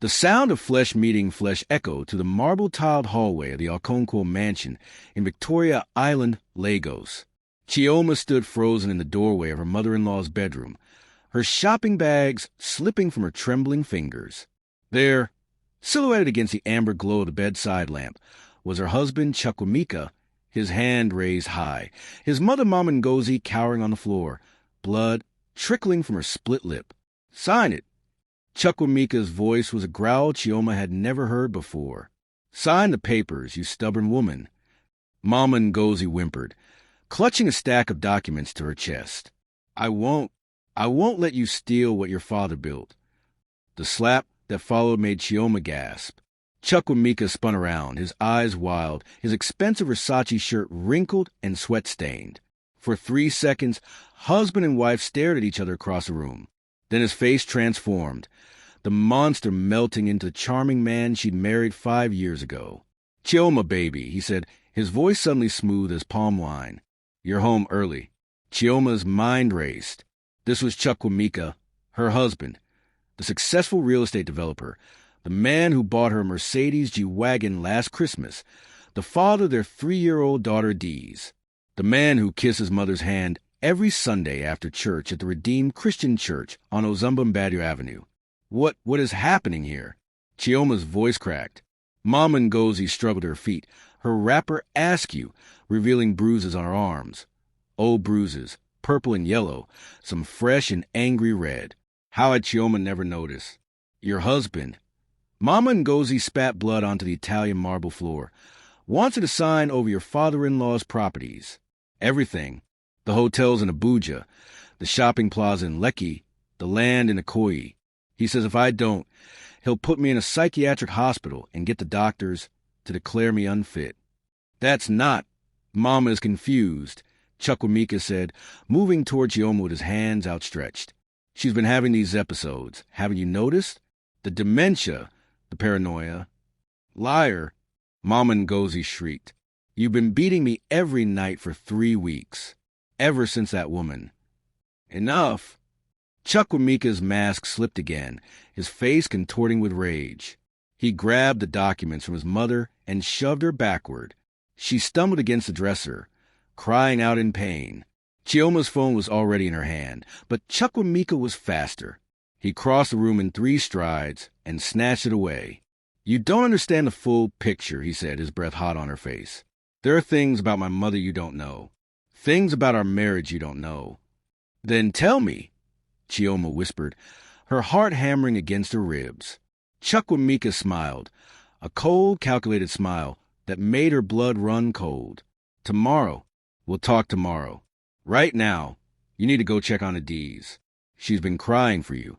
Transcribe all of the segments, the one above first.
The sound of flesh meeting flesh echoed to the marble-tiled hallway of the Okonkwo mansion in Victoria Island, Lagos. Chioma stood frozen in the doorway of her mother-in-law's bedroom, her shopping bags slipping from her trembling fingers. There, silhouetted against the amber glow of the bedside lamp, was her husband Chukwuemeka, his hand raised high, his mother Mama Ngozi cowering on the floor, blood trickling from her split lip. "Sign it." Chukwuemeka's voice was a growl Chioma had never heard before. "Sign the papers, you stubborn woman." Mama Ngozi whimpered, clutching a stack of documents to her chest. I won't let you steal what your father built." The slap that followed made Chioma gasp. Chukwuemeka spun around, his eyes wild, his expensive Versace shirt wrinkled and sweat-stained. For 3 seconds, husband and wife stared at each other across the room. Then his face transformed, the monster melting into the charming man she'd married 5 years ago. "Chioma, baby," he said, his voice suddenly smooth as palm wine. "You're home early." Chioma's mind raced. This was Chukwuemeka, her husband, the successful real estate developer, the man who bought her a Mercedes G-Wagon last Christmas, the father of their 3-year-old daughter Dees, the man who kissed his mother's hand every Sunday after church at the Redeemed Christian Church on Ozumbambadu Avenue. What is happening here?" Chioma's voice cracked. Mama Ngozi struggled to her feet, her wrapper askew, revealing bruises on her arms. Old bruises, purple and yellow, some fresh and angry red. How had Chioma never noticed? "Your husband." Mama Ngozi spat blood onto the Italian marble floor. "Wants you to sign over your father-in-law's properties. Everything. The hotels in Abuja, the shopping plaza in Lekki, the land in Ikoyi. He says if I don't, he'll put me in a psychiatric hospital and get the doctors to declare me unfit." "That's not." Mama is confused, Chukwuemeka said, moving toward Chioma with his hands outstretched. "She's been having these episodes. Haven't you noticed? The dementia, the paranoia." "Liar," Mama Ngozi shrieked. "You've been beating me every night for 3 weeks. Ever since that woman." "Enough." Chukwuemeka's mask slipped again, his face contorting with rage. He grabbed the documents from his mother and shoved her backward. She stumbled against the dresser, crying out in pain. Chioma's phone was already in her hand, but Chukwuemeka was faster. He crossed the room in 3 strides and snatched it away. "You don't understand the full picture," he said, his breath hot on her face. "There are things about my mother you don't know. Things about our marriage you don't know." "Then tell me," Chioma whispered, her heart hammering against her ribs. Chukwuemeka smiled, a cold, calculated smile that made her blood run cold. "Tomorrow. We'll talk tomorrow. Right now, you need to go check on Adiz. She's been crying for you."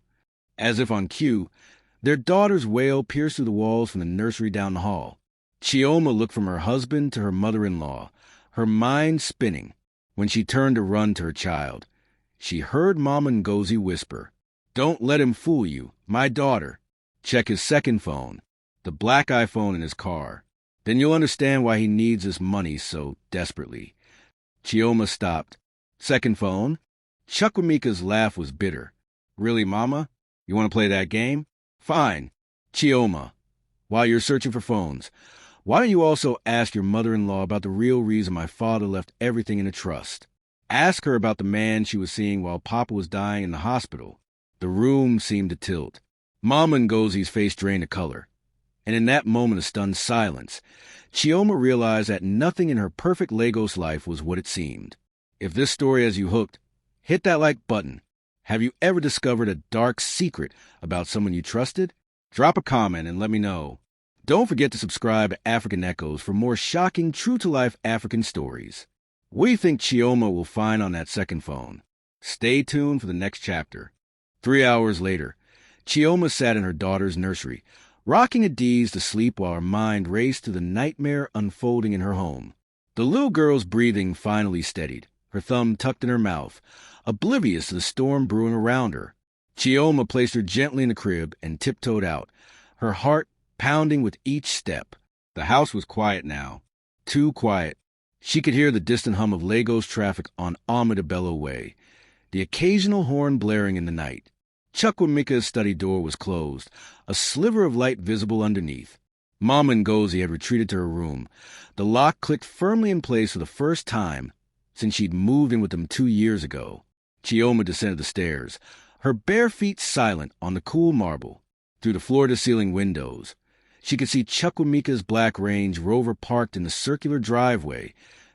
As if on cue, their daughter's wail pierced through the walls from the nursery down the hall. Chioma looked from her husband to her mother-in-law, her mind spinning. When she turned to run to her child, she heard Mama Ngozi whisper, "Don't let him fool you, my daughter. Check his second phone, the black iPhone in his car. Then you'll understand why he needs this money so desperately." Chioma stopped. "Second phone?" Chukwuemeka's laugh was bitter. "Really, Mama? You want to play that game? Fine. Chioma, while you're searching for phones, why don't you also ask your mother-in-law about the real reason my father left everything in a trust? Ask her about the man she was seeing while Papa was dying in the hospital." The room seemed to tilt. Mama Ngozi's face drained to color. And in that moment of stunned silence, Chioma realized that nothing in her perfect Lagos life was what it seemed. If this story has you hooked, hit that like button. Have you ever discovered a dark secret about someone you trusted? Drop a comment and let me know. Don't forget to subscribe to African Echoes for more shocking, true-to-life African stories. What do you think Chioma will find on that second phone? Stay tuned for the next chapter. 3 hours later, Chioma sat in her daughter's nursery, rocking Adiz to sleep while her mind raced to the nightmare unfolding in her home. The little girl's breathing finally steadied, her thumb tucked in her mouth, oblivious to the storm brewing around her. Chioma placed her gently in the crib and tiptoed out, her heart pounding with each step. The house was quiet now. Too quiet. She could hear the distant hum of Lagos traffic on Ahmedabello Way, the occasional horn blaring in the night. Chukwuemeka's study door was closed, a sliver of light visible underneath. Mama Ngozi had retreated to her room. The lock clicked firmly in place for the first time since she'd moved in with them 2 years ago. Chioma descended the stairs, her bare feet silent on the cool marble. Through the floor-to-ceiling windows, she could see Chukwuemeka's black Range Rover parked in the circular driveway,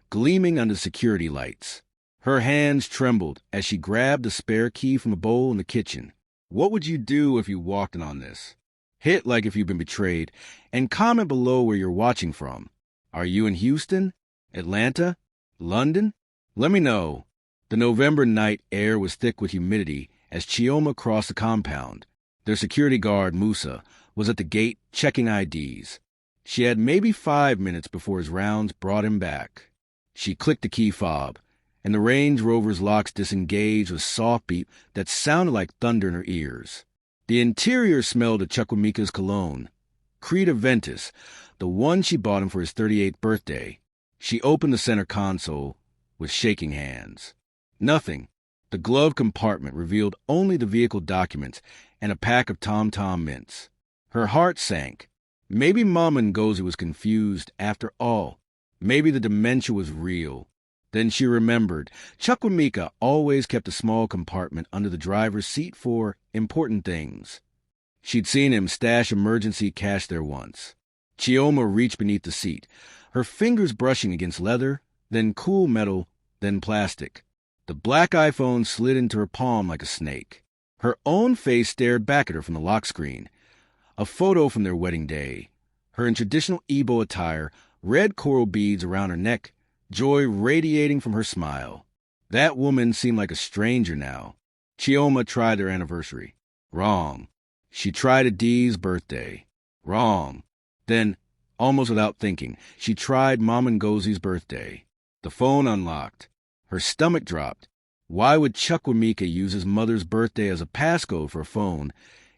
gleaming under security lights. Her hands trembled as she grabbed the spare key from a bowl in the kitchen. What would you do if you walked in on this? Hit like if you've been betrayed, and comment below where you're watching from. Are you in Houston? Atlanta? London? Let me know. The November night air was thick with humidity as Chioma crossed the compound. Their security guard, Musa, was at the gate checking IDs. She had maybe 5 minutes before his rounds brought him back. She clicked the key fob, and the Range Rover's locks disengaged with a soft beep that sounded like thunder in her ears. The interior smelled of Chukwuemeka's cologne, Creta Ventus, the one she bought him for his 38th birthday. She opened the center console with shaking hands. Nothing. The glove compartment revealed only the vehicle documents and a pack of Tom Tom mints. Her heart sank. Maybe Mama Ngozi was confused after all. Maybe the dementia was real. Then she remembered. Chukwuemeka always kept a small compartment under the driver's seat for important things. She'd seen him stash emergency cash there once. Chioma reached beneath the seat, her fingers brushing against leather, then cool metal, then plastic. The black iPhone slid into her palm like a snake. Her own face stared back at her from the lock screen. A photo from their wedding day. Her in traditional Igbo attire, red coral beads around her neck, joy radiating from her smile. That woman seemed like a stranger now. Chioma tried their anniversary. Wrong. She tried Adi's birthday. Wrong. Then, almost without thinking, she tried Mama Ngozi's birthday. The phone unlocked. Her stomach dropped. Why would Chukwuemeka use his mother's birthday as a passcode for a phone?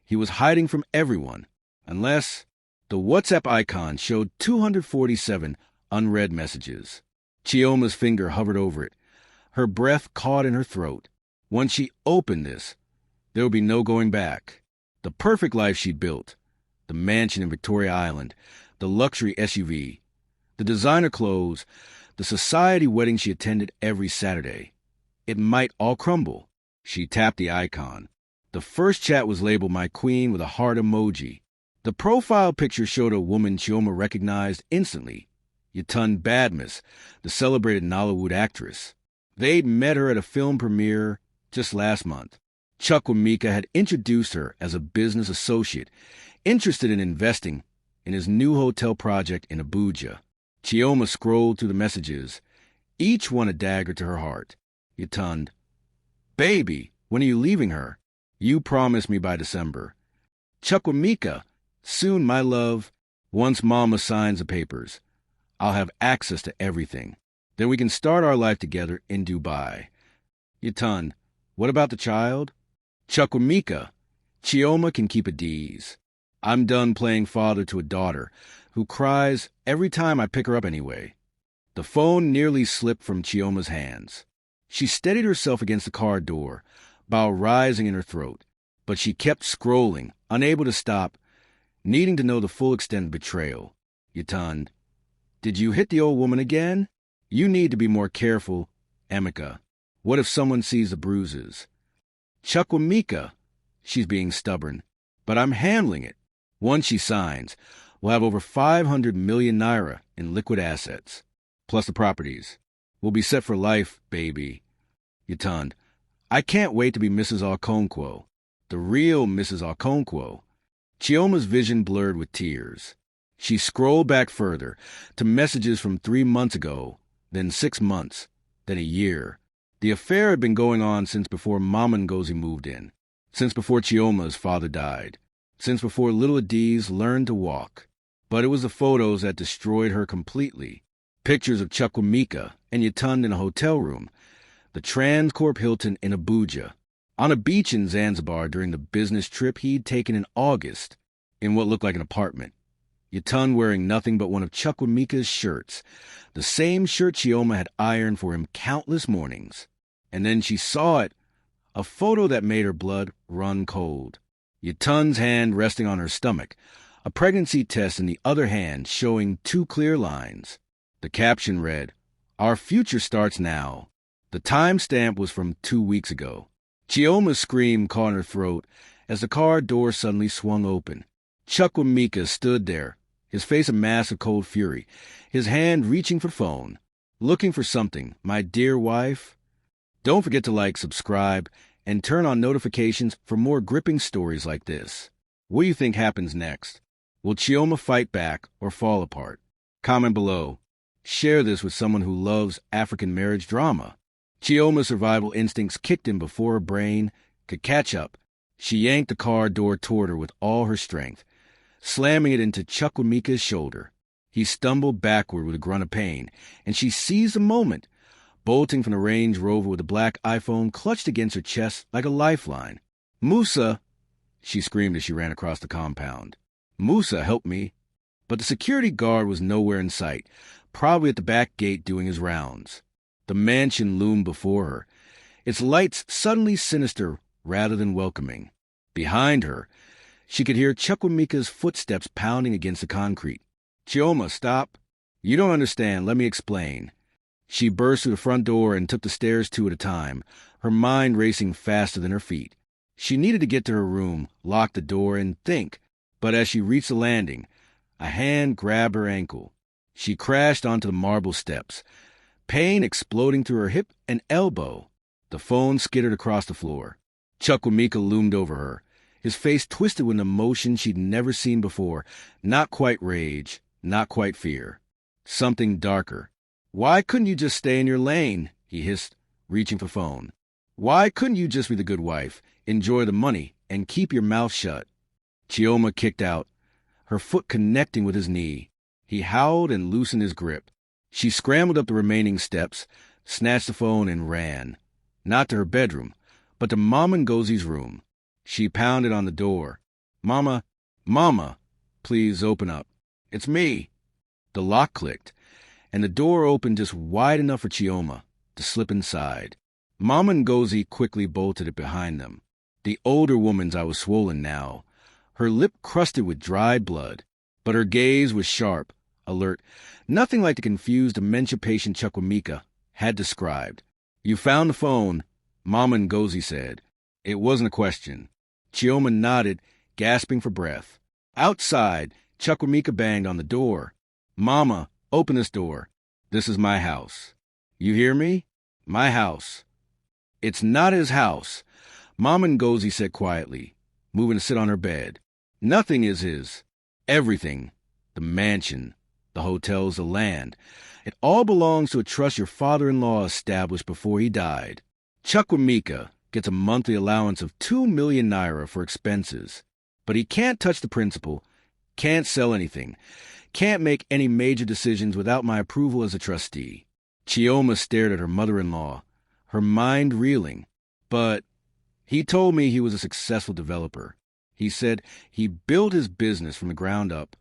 He was hiding from everyone. Unless the WhatsApp icon showed 247 unread messages. Chioma's finger hovered over it. Her breath caught in her throat. Once she opened this, there would be no going back. The perfect life she'd built. The mansion in Victoria Island, the luxury SUV, the designer clothes, the society wedding she attended every Saturday. It might all crumble. She tapped the icon. The first chat was labeled My Queen with a heart emoji. The profile picture showed a woman Chioma recognized instantly. Yetunde Badmus, the celebrated Nollywood actress. They'd met her at a film premiere just last month. Chukwuemeka had introduced her as a business associate, interested in investing in his new hotel project in Abuja. Chioma scrolled through the messages, each one a dagger to her heart. Yetunde, baby, when are you leaving her? You promised me by December. Chukwuemeka, soon, my love. Once Mama signs the papers, I'll have access to everything. Then we can start our life together in Dubai. Yetunde, what about the child? Chukwuemeka, Chioma can keep Adi's. I'm done playing father to a daughter who cries every time I pick her up anyway. The phone nearly slipped from Chioma's hands. She steadied herself against the car door, bile rising in her throat, but she kept scrolling, unable to stop, needing to know the full extent of betrayal. Yetunde, did you hit the old woman again? You need to be more careful, Emeka. What if someone sees the bruises? Chukwuemeka, she's being stubborn, but I'm handling it. Once she signs, we'll have over 500 million naira in liquid assets, plus the properties. We'll be set for life, baby. Yetunde, I can't wait to be Mrs. Okonkwo, the real Mrs. Okonkwo. Chioma's vision blurred with tears. She scrolled back further to messages from 3 months ago, then 6 months, then a year. The affair had been going on since before Mama Ngozi moved in, since before Chioma's father died, since before little Adi's learned to walk. But it was the photos that destroyed her completely. Pictures of Chukwuemeka and Yetunde in a hotel room, the Transcorp Hilton in Abuja, on a beach in Zanzibar during the business trip he'd taken in August, in what looked like an apartment. Yetunde wearing nothing but one of Chukwuemeka's shirts, the same shirt Chioma had ironed for him countless mornings. And then she saw it a photo that made her blood run cold. Yetunde's hand resting on her stomach, a pregnancy test in the other hand showing 2 clear lines. The caption read, "Our future starts now." The timestamp was from 2 weeks ago. Chioma's scream caught in her throat as the car door suddenly swung open. Chukwuemeka stood there, his face a mask of cold fury, his hand reaching for the phone. "Looking for something, my dear wife?" Don't forget to like, subscribe, and turn on notifications for more gripping stories like this. What do you think happens next? Will Chioma fight back or fall apart? Comment below. Share this with someone who loves African marriage drama. Chioma's survival instincts kicked in before her brain could catch up. She yanked the car door toward her with all her strength, slamming it into Chukwuemeka's shoulder. He stumbled backward with a grunt of pain, and she seized the moment, bolting from the Range Rover with a black iPhone clutched against her chest like a lifeline. "Musa!" she screamed as she ran across the compound. "Musa, help me!" But the security guard was nowhere in sight, probably at the back gate doing his rounds. The mansion loomed before her, its lights suddenly sinister rather than welcoming. Behind her, she could hear Chukwuemeka's footsteps pounding against the concrete. "Chioma, stop! You don't understand. Let me explain." She burst through the front door and took the stairs 2 at a time, her mind racing faster than her feet. She needed to get to her room, lock the door, and think. But as she reached the landing, a hand grabbed her ankle. She crashed onto the marble steps, pain exploding through her hip and elbow. The phone skittered across the floor. Chukwuemeka loomed over her, his face twisted with an emotion she'd never seen before. Not quite rage, not quite fear. Something darker. "Why couldn't you just stay in your lane?" he hissed, reaching for the phone. "Why couldn't you just be the good wife, enjoy the money, and keep your mouth shut?" Chioma kicked out, her foot connecting with his knee. He howled and loosened his grip. She scrambled up the remaining steps, snatched the phone, and ran. Not to her bedroom, but to Mama Ngozi's room. She pounded on the door. "Mama, Mama, please open up. It's me." The lock clicked, and the door opened just wide enough for Chioma to slip inside. Mama Ngozi quickly bolted it behind them. The older woman's eye was swollen now, her lip crusted with dried blood, but her gaze was sharp, alert, nothing like the confused dementia patient Chukwuemeka had described. "You found the phone," Mama Ngozi said. It wasn't a question. Chioma nodded, gasping for breath. Outside, Chukwuemeka banged on the door. "Mama, open this door. This is my house. You hear me? My house." "It's not his house," Mama Ngozi said quietly, moving to sit on her bed. "Nothing is his. Everything. The mansion, the hotels, the land. It all belongs to a trust your father-in-law established before he died. Chukwuemeka gets a monthly allowance of 2 million naira for expenses. But he can't touch the principal, can't sell anything, can't make any major decisions without my approval as a trustee." Chioma stared at her mother-in-law, her mind reeling. "But he told me he was a successful developer. He said he built his business from the ground up."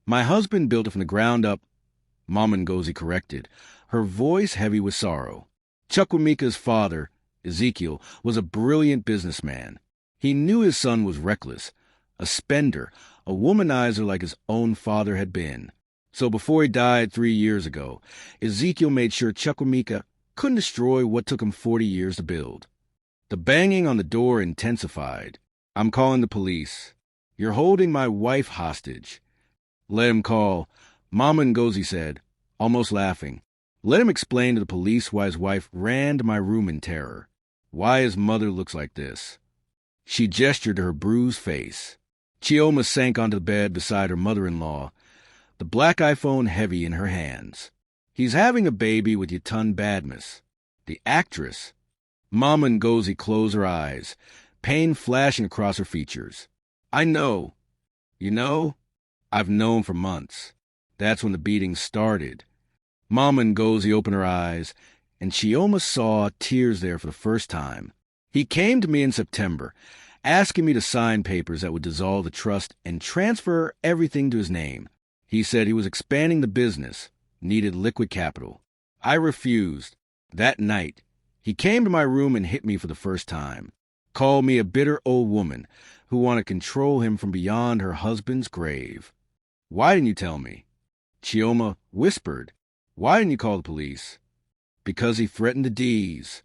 "My husband built it from the ground up," Mama Ngozi corrected, her voice heavy with sorrow. Chukwuemeka's father, Ezekiel, was a brilliant businessman. He knew his son was reckless, a spender, a womanizer like his own father had been. So before he died 3 years ago, Ezekiel made sure Chukwuemeka couldn't destroy what took him 40 years to build. The banging on the door intensified. "I'm calling the police. You're holding my wife hostage." "Let him call," Mama Ngozi said, almost laughing. "Let him explain to the police why his wife ran to my room in terror, why his mother looks like this." She gestured to her bruised face. Chioma sank onto the bed beside her mother-in-law, the black iPhone heavy in her hands. "He's having a baby with Yetunde Badmus, the actress." Mama Ngozi closed her eyes, pain flashing across her features. "I know. You know? I've known for months. That's when the beatings started." Mama Ngozi opened her eyes, and Chioma saw tears there for the first time. "He came to me in September, asking me to sign papers that would dissolve the trust and transfer everything to his name. He said he was expanding the business, needed liquid capital. I refused. That night, He came to my room and hit me for the first time. Called me a bitter old woman who wanted to control him from beyond her husband's grave. Why didn't you tell me? Chioma whispered. Why didn't you call the police? Because he threatened the D's.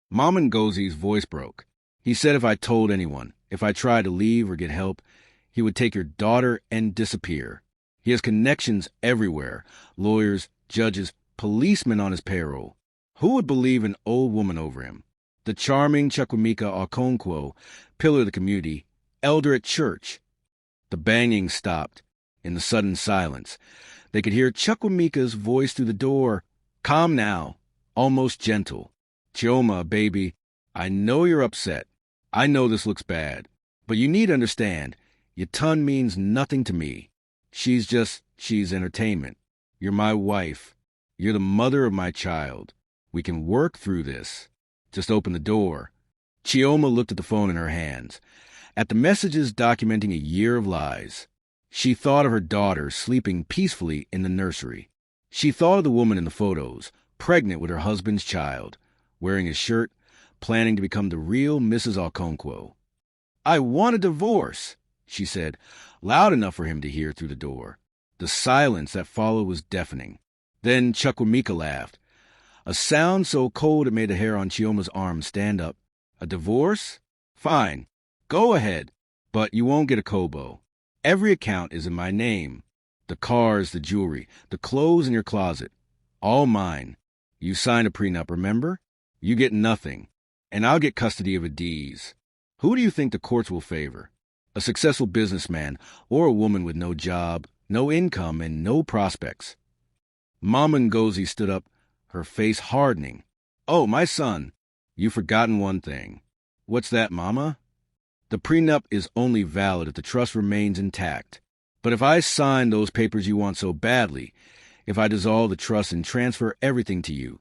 Mama Ngozi's voice broke. He said if I told anyone, if I tried to leave or get help, he would take your daughter and disappear. He has connections everywhere, lawyers, judges, policemen on his payroll. Who would believe an old woman over him? The charming Chukwuemeka Okonkwo, pillar of the community, elder at church. The banging stopped. In the sudden silence, they could hear Chukwuemeka's voice through the door. Calm now, almost gentle. Chioma, baby, I know you're upset. I know this looks bad. But you need to understand, Yetunde means nothing to me. She's entertainment. You're my wife. You're the mother of my child. We can work through this. Just open the door. Chioma looked at the phone in her hands, at the messages documenting a year of lies. She thought of her daughter sleeping peacefully in the nursery. She thought of the woman in the photos, pregnant with her husband's child, wearing his shirt, planning to become the real Mrs. Okonkwo. I want a divorce, she said, loud enough for him to hear through the door. The silence that followed was deafening. Then Chukwuemeka laughed, a sound so cold it made the hair on Chioma's arm stand up. A divorce? Fine. Go ahead. But you won't get a kobo. Every account is in my name. The cars, the jewelry, the clothes in your closet. All mine. You signed a prenup, remember? You get nothing. And I'll get custody of a D's. Who do you think the courts will favor? A successful businessman or a woman with no job, no income, and no prospects? Mama Ngozi stood up, her face hardening. Oh, my son, you've forgotten one thing. What's that, Mama? The prenup is only valid if the trust remains intact. But if I sign those papers you want so badly, if I dissolve the trust and transfer everything to you,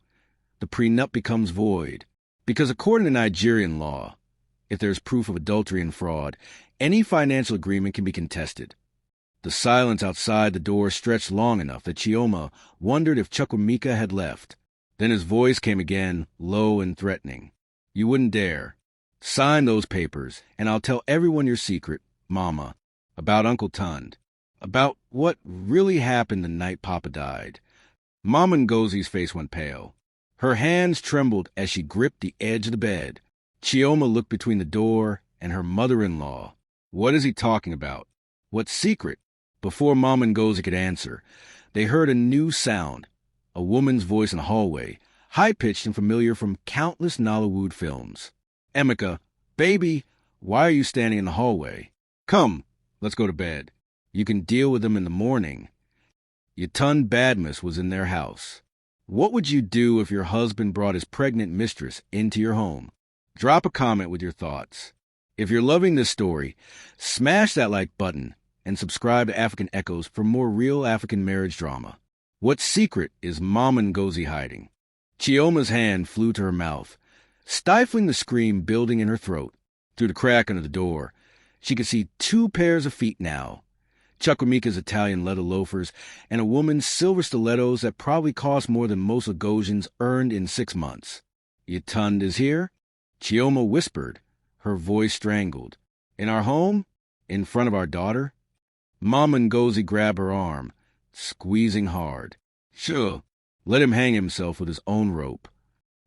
the prenup becomes void. Because according to Nigerian law, if there's proof of adultery and fraud, any financial agreement can be contested. The silence outside the door stretched long enough that Chioma wondered if Chukwuemeka had left. Then his voice came again, low and threatening. You wouldn't dare. Sign those papers, and I'll tell everyone your secret, Mama, about Uncle Tund, about what really happened the night Papa died. Mama Ngozi's face went pale. Her hands trembled as she gripped the edge of the bed. Chioma looked between the door and her mother-in-law. What is he talking about? What secret? Before Mama Ngozi could answer, they heard a new sound, a woman's voice in the hallway, high-pitched and familiar from countless Nollywood films. Emeka, baby, why are you standing in the hallway? Come, let's go to bed. You can deal with them in the morning. Yetunde Badmus was in their house. What would you do if your husband brought his pregnant mistress into your home? Drop a comment with your thoughts. If you're loving this story, smash that like button and subscribe to African Echoes for more real African marriage drama. What secret is Mama Ngozi hiding? Chioma's hand flew to her mouth, stifling the scream building in her throat. Through the crack under the door, she could see 2 pairs of feet now. Chukwuemeka's Italian leather loafers and a woman's silver stilettos that probably cost more than most Lagosians earned in 6 months. Yetunde is here? Chioma whispered, her voice strangled. In our home? In front of our daughter? Mama Ngozi grabbed her arm, squeezing hard. Sure, let him hang himself with his own rope.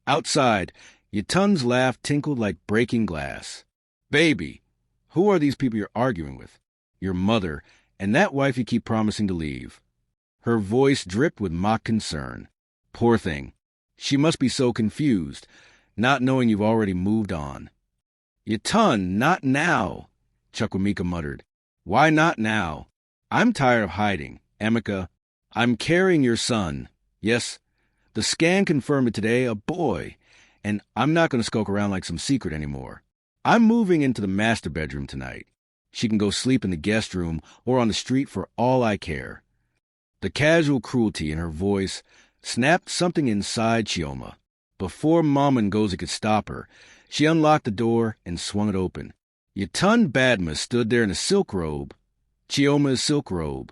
Outside, Yetunde's laugh tinkled like breaking glass. Baby, who are these people you're arguing with? Your mother, and that wife you keep promising to leave. Her voice dripped with mock concern. Poor thing. She must be so confused, not knowing you've already moved on. Yetunde, not now, Chukwuemeka muttered. Why not now? I'm tired of hiding. Emeka, I'm carrying your son. Yes, the scan confirmed it today, a boy. And I'm not going to skulk around like some secret anymore. I'm moving into the master bedroom tonight. She can go sleep in the guest room or on the street for all I care. The casual cruelty in her voice snapped something inside Chioma. Before Mama Ngozi could stop her, she unlocked the door and swung it open. Yetunde Badmus stood there in a silk robe. Chioma's silk robe,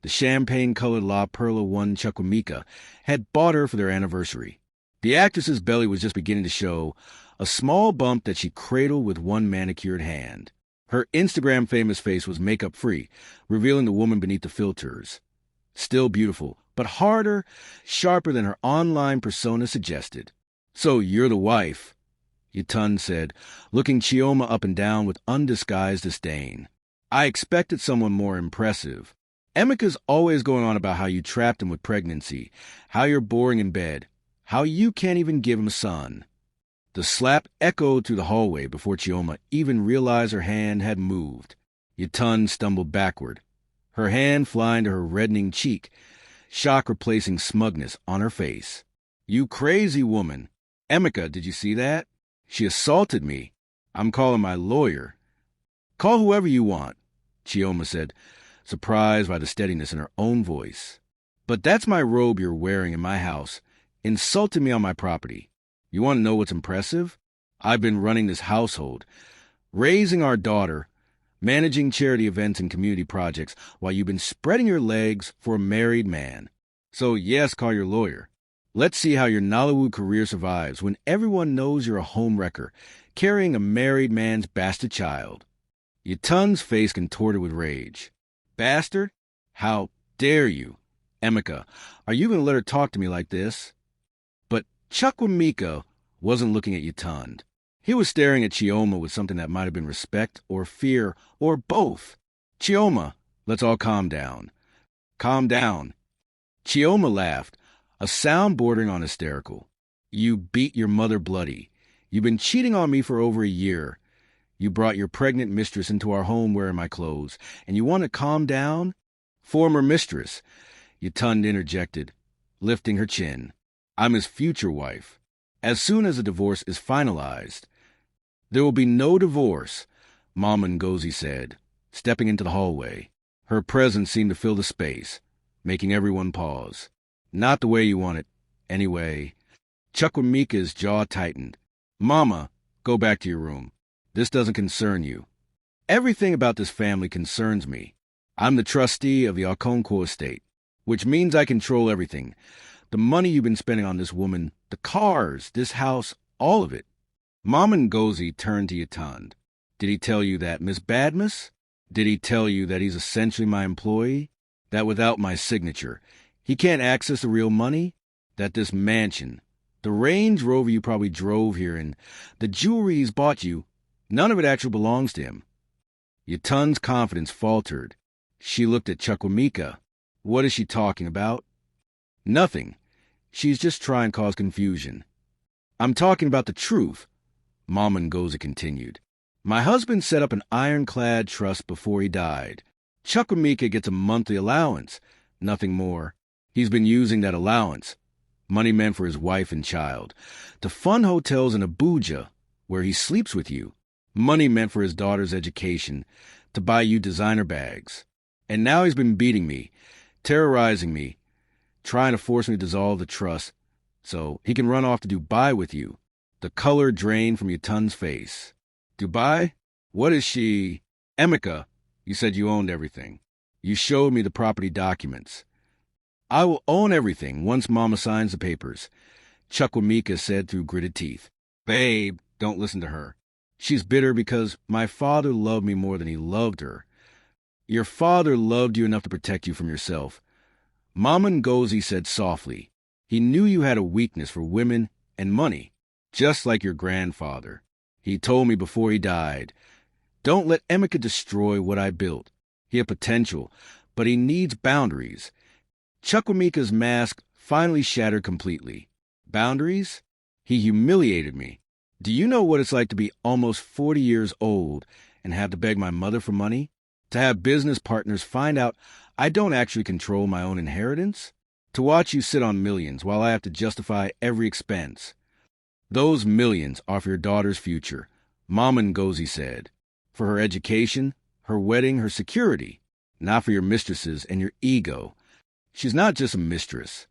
the champagne-colored La Perla one Chukwuemeka had bought her for their anniversary. The actress's belly was just beginning to show, a small bump that she cradled with one manicured hand. Her Instagram-famous face was makeup-free, revealing the woman beneath the filters. Still beautiful, but harder, sharper than her online persona suggested. "So you're the wife," Yetunde said, looking Chioma up and down with undisguised disdain. "I expected someone more impressive. Emeka's always going on about how you trapped him with pregnancy, how you're boring in bed, how you can't even give him a son." The slap echoed through the hallway before Chioma even realized her hand had moved. Yetunde stumbled backward, her hand flying to her reddening cheek, shock replacing smugness on her face. "You crazy woman! Emeka, did you see that? She assaulted me. I'm calling my lawyer." "Call whoever you want," Chioma said, surprised by the steadiness in her own voice. "But that's my robe you're wearing in my house, insulting me on my property. You want to know what's impressive? I've been running this household, raising our daughter, managing charity events and community projects, while you've been spreading your legs for a married man. So yes, call your lawyer. Let's see how your Nollywood career survives when everyone knows you're a homewrecker, carrying a married man's bastard child." Yetunde's face contorted with rage. "Bastard? How dare you? Emeka, are you going to let her talk to me like this?" But Chukwuemeka wasn't looking at Yetunde. He was staring at Chioma with something that might have been respect or fear or both. "Chioma, let's all calm down." "Calm down." Chioma laughed, a sound bordering on hysterical. "You beat your mother bloody. You've been cheating on me for over a year. You brought your pregnant mistress into our home wearing my clothes, and you want to calm down?" "Former mistress," Yetunde interjected, lifting her chin. "I'm his future wife. As soon as the divorce is finalized." "There will be no divorce," Mama Ngozi said, stepping into the hallway. Her presence seemed to fill the space, making everyone pause. "Not the way you want it, anyway." Chukwuemeka's jaw tightened. "Mama, go back to your room. This doesn't concern you." "Everything about this family concerns me. I'm the trustee of the Okonkwo estate, which means I control everything. The money you've been spending on this woman, the cars, this house, all of it." Mama Ngozi turned to Yetunde. "Did he tell you that, Miss Badmus? Did he tell you that he's essentially my employee? That without my signature, he can't access the real money? That this mansion, the Range Rover you probably drove here, and the jewelry he's bought you, none of it actually belongs to him?" Yetunde's confidence faltered. She looked at Chukwuemeka. "What is she talking about?" "Nothing. She's just trying to cause confusion." "I'm talking about the truth," Mama Ngozi continued. "My husband set up an ironclad trust before he died. Chukwuemeka gets a monthly allowance, nothing more. He's been using that allowance, money meant for his wife and child, to fund hotels in Abuja, where he sleeps with you, money meant for his daughter's education, to buy you designer bags. And now he's been beating me, terrorizing me, trying to force me to dissolve the trust so he can run off to Dubai with you." The color drained from Yetunde's face. "Dubai? What is she?" "Emeka, you said you owned everything. You showed me the property documents." "I will own everything once Mama signs the papers," Chukwuemeka said through gritted teeth. "Babe, don't listen to her. She's bitter because my father loved me more than he loved her." "Your father loved you enough to protect you from yourself," Mama Ngozi said softly. "He knew you had a weakness for women and money, just like your grandfather. He told me before he died, 'Don't let Emeka destroy what I built. He had potential, but he needs boundaries.'" Chukwuemeka's mask finally shattered completely. "Boundaries? He humiliated me. Do you know what it's like to be almost 40 years old and have to beg my mother for money? To have business partners find out I don't actually control my own inheritance? To watch you sit on millions while I have to justify every expense? Those millions are for your daughter's future," Mama Ngozi said. "For her education, her wedding, her security. Not for your mistresses and your ego. She's not just a mistress."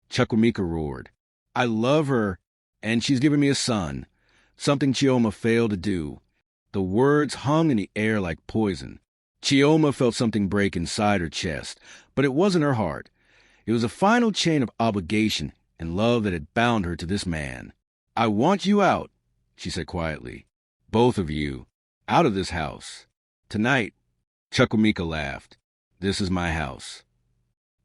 Chukwuemeka roared. "I love her, and she's given me a son, something Chioma failed to do." The words hung in the air like poison. Chioma felt something break inside her chest, but it wasn't her heart. It was a final chain of obligation and love that had bound her to this man. "I want you out," she said quietly. "Both of you. Out of this house. Tonight." Chukwuemeka laughed. "This is my house."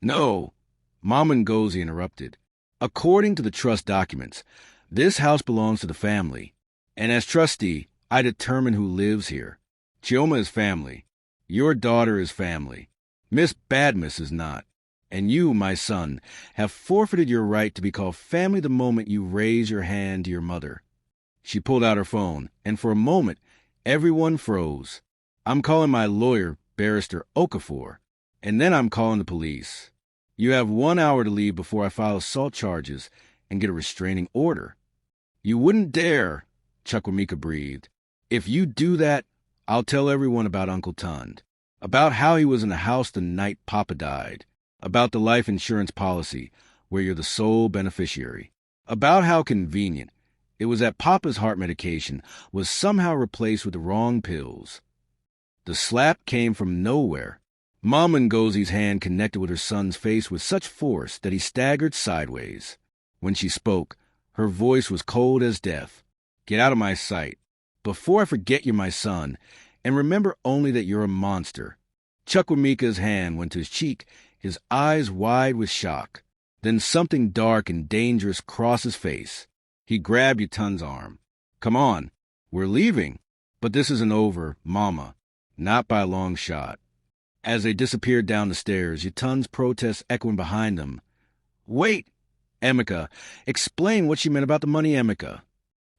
"No," Mama Ngozi interrupted. "According to the trust documents, this house belongs to the family, and as trustee, I determine who lives here. Chioma is family. Your daughter is family. Miss Badmus is not. And you, my son, have forfeited your right to be called family the moment you raise your hand to your mother." She pulled out her phone, and for a moment, everyone froze. "I'm calling my lawyer, Barrister Okafor, and then I'm calling the police. You have 1 hour to leave before I file assault charges and get a restraining order." "You wouldn't dare," Chukwuemeka breathed. "If you do that, I'll tell everyone about Uncle Tund, about how he was in the house the night Papa died, about the life insurance policy where you're the sole beneficiary, about how convenient it was that Papa's heart medication was somehow replaced with the wrong pills." The slap came from nowhere. Mama Ngozi's hand connected with her son's face with such force that he staggered sideways. When she spoke, her voice was cold as death. "Get out of my sight. Before I forget you're my son, and remember only that you're a monster." Chukwuemeka's hand went to his cheek, his eyes wide with shock. Then something dark and dangerous crossed his face. He grabbed Yetund's arm. "Come on, we're leaving." "But this isn't over, Mama. Not by a long shot." As they disappeared down the stairs, Yetund's protest echoing behind them. "Wait! Emeka, explain what she meant about the money, Emeka."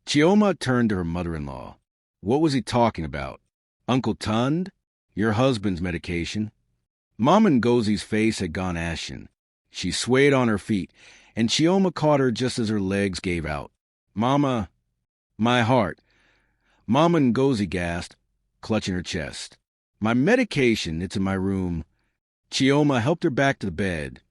Chioma turned to her mother-in-law. "What was he talking about? Uncle Tund? Your husband's medication?" Mama Ngozi's face had gone ashen. She swayed on her feet, and Chioma caught her just as her legs gave out. "Mama, my heart." Mama Ngozi gasped, clutching her chest. "My medication, it's in my room." Chioma helped her back to the bed,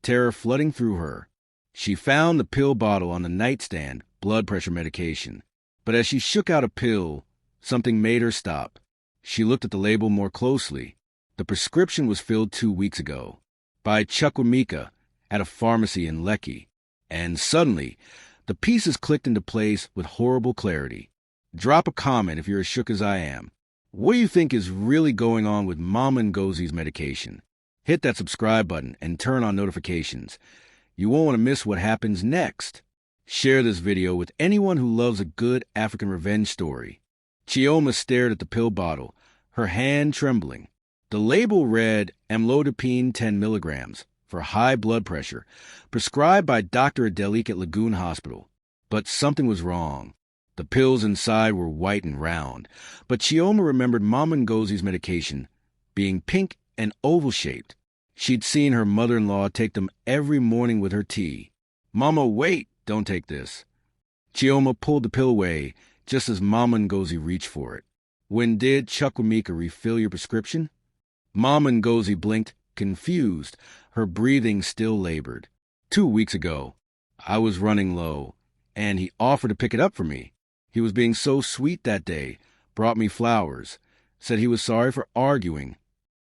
terror flooding through her. She found the pill bottle on the nightstand, blood pressure medication. But as she shook out a pill, something made her stop. She looked at the label more closely. The prescription was filled 2 weeks ago by Chukwuemeka at a pharmacy in Lekki. And suddenly, the pieces clicked into place with horrible clarity. Drop a comment if you're as shook as I am. What do you think is really going on with Mama Ngozi's medication? Hit that subscribe button and turn on notifications. You won't want to miss what happens next. Share this video with anyone who loves a good African revenge story. Chioma stared at the pill bottle, her hand trembling. The label read amlodipine 10 milligrams for high blood pressure, prescribed by Dr. Adelik at Lagoon Hospital. But something was wrong. The pills inside were white and round, but Chioma remembered Mama Ngozi's medication being pink and oval-shaped. She'd seen her mother-in-law take them every morning with her tea. "Mama, wait! Don't take this." Chioma pulled the pill away just as Mama Ngozi reached for it. "When did Chukwuemeka refill your prescription?" Mama Ngozi blinked, confused, her breathing still labored. 2 weeks ago. I was running low, and he offered to pick it up for me. He was being so sweet that day, brought me flowers, said he was sorry for arguing."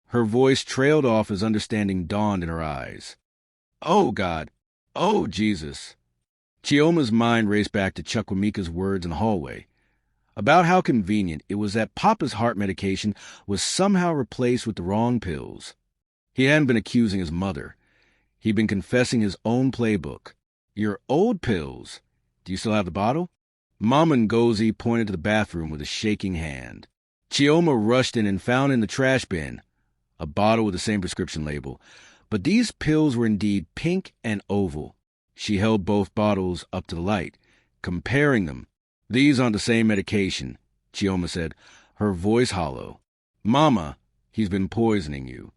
Her voice trailed off as understanding dawned in her eyes. "Oh, God! Oh, Jesus!" Chioma's mind raced back to Chukwuemeka's words in the hallway, about how convenient it was that Papa's heart medication was somehow replaced with the wrong pills. He hadn't been accusing his mother. He'd been confessing his own playbook. "Your old pills. Do you still have the bottle?" Mama Ngozi pointed to the bathroom with a shaking hand. Chioma rushed in and found in the trash bin a bottle with the same prescription label, but these pills were indeed pink and oval. She held both bottles up to the light, comparing them. "These aren't the same medication," Chioma said, her voice hollow. "Mama, he's been poisoning you."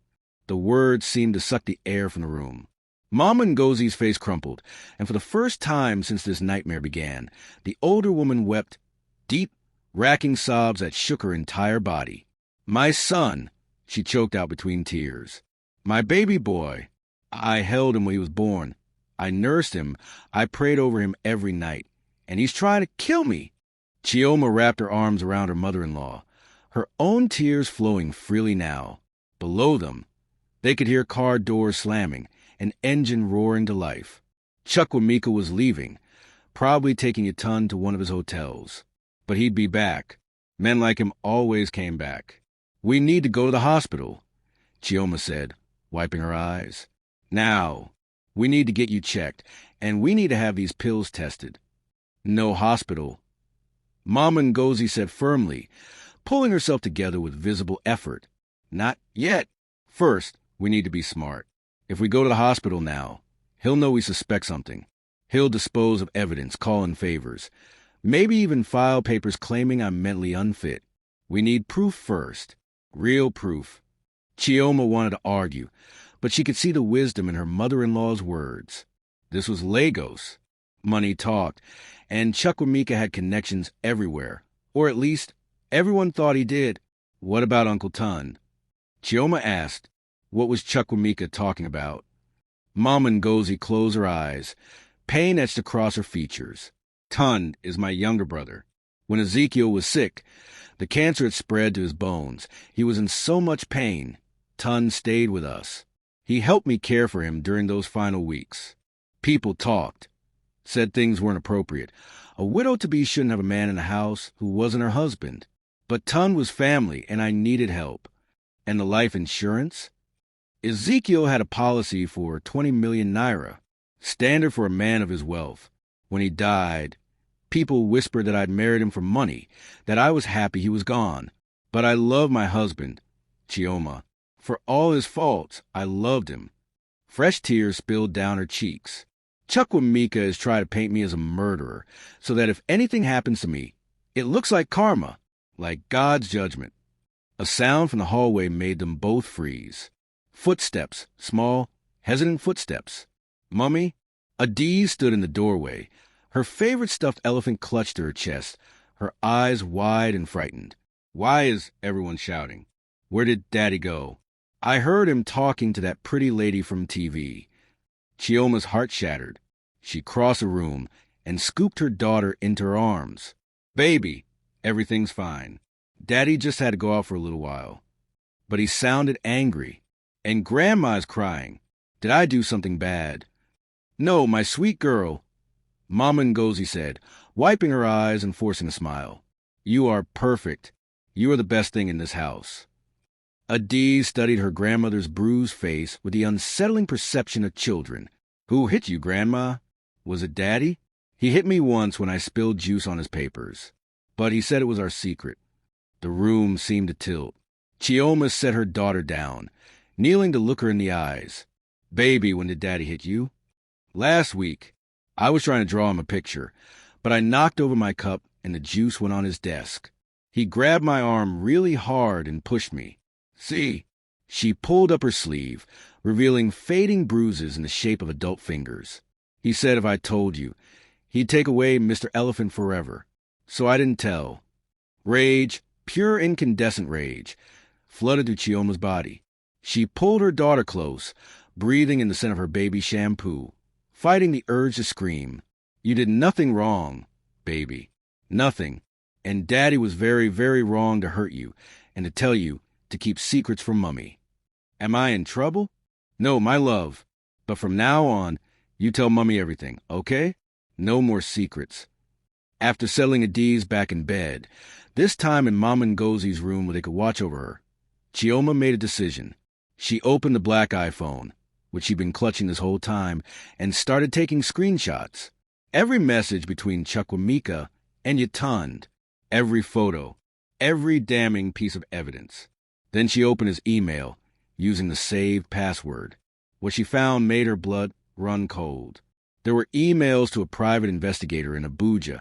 The words seemed to suck the air from the room. Mama Ngozi's face crumpled, and for the first time since this nightmare began, the older woman wept deep, racking sobs that shook her entire body. "My son," she choked out between tears. "My baby boy. I held him when he was born. I nursed him. I prayed over him every night. And he's trying to kill me." Chioma wrapped her arms around her mother-in-law, her own tears flowing freely now. Below them, they could hear car doors slamming, an engine roaring to life. Chukwuemeka was leaving, probably taking Yetunde to one of his hotels. But he'd be back. Men like him always came back. "We need to go to the hospital," Chioma said, wiping her eyes. "Now. We need to get you checked, and we need to have these pills tested." "No hospital," Mama Ngozi said firmly, pulling herself together with visible effort. "Not yet. First, we need to be smart. If we go to the hospital now, he'll know we suspect something. He'll dispose of evidence, call in favors, maybe even file papers claiming I'm mentally unfit. We need proof first. Real proof." Chioma wanted to argue, but she could see the wisdom in her mother-in-law's words. This was Lagos. Money talked, and Chukwuemeka had connections everywhere, or at least everyone thought he did. "What about Uncle Tun?" Chioma asked. What was Chukwuemeka talking about? Mama Ngozi closed her eyes. Pain etched across her features. "Tun is my younger brother. When Ezekiel was sick, the cancer had spread to his bones. He was in so much pain. Tun stayed with us. He helped me care for him during those final weeks. People talked, said things weren't appropriate. A widow-to-be shouldn't have a man in the house who wasn't her husband. But Tun was family, and I needed help. And the life insurance? Ezekiel had a policy for 20 million naira, standard for a man of his wealth. When he died, people whispered that I'd married him for money, that I was happy he was gone. But I love my husband, Chioma. For all his faults, I loved him." Fresh tears spilled down her cheeks. "Chukwuemeka has tried to paint me as a murderer, so that if anything happens to me, it looks like karma, like God's judgment." A sound from the hallway made them both freeze. Footsteps, small, hesitant footsteps. "Mummy?" Adiz stood in the doorway. Her favorite stuffed elephant clutched to her chest, her eyes wide and frightened. "Why is everyone shouting? Where did Daddy go?" "I heard him talking to that pretty lady from TV." Chioma's heart shattered. She crossed the room and scooped her daughter into her arms. "Baby, everything's fine. Daddy just had to go out for a little while." But he sounded angry. "And Grandma's crying. Did I do something bad?" "No, my sweet girl," Mama Ngozi said, wiping her eyes and forcing a smile. "You are perfect. You are the best thing in this house." Adiz studied her grandmother's bruised face with the unsettling perception of children. "Who hit you, Grandma? Was it Daddy? He hit me once when I spilled juice on his papers. But he said it was our secret." The room seemed to tilt. Chioma set her daughter down, kneeling to look her in the eyes. "Baby, when did Daddy hit you?" "Last week. I was trying to draw him a picture, but I knocked over my cup and the juice went on his desk. He grabbed my arm really hard and pushed me. See?" She pulled up her sleeve, revealing fading bruises in the shape of adult fingers. "He said if I told you, he'd take away Mr. Elephant forever. So I didn't tell." Rage, pure incandescent rage, flooded through Chioma's body. She pulled her daughter close, breathing in the scent of her baby shampoo, fighting the urge to scream. "You did nothing wrong, baby. Nothing. And Daddy was very, very wrong to hurt you and to tell you to keep secrets from Mummy." "Am I in trouble?" "No, my love. But from now on, you tell Mummy everything, okay? No more secrets." After settling Adiz back in bed, this time in Mama Ngozi's room where they could watch over her, Chioma made a decision. She opened the black iPhone, which she'd been clutching this whole time, and started taking screenshots. Every message between Chukwuemeka and Yetunde, every photo, every damning piece of evidence. Then she opened his email, using the saved password. What she found made her blood run cold. There were emails to a private investigator in Abuja,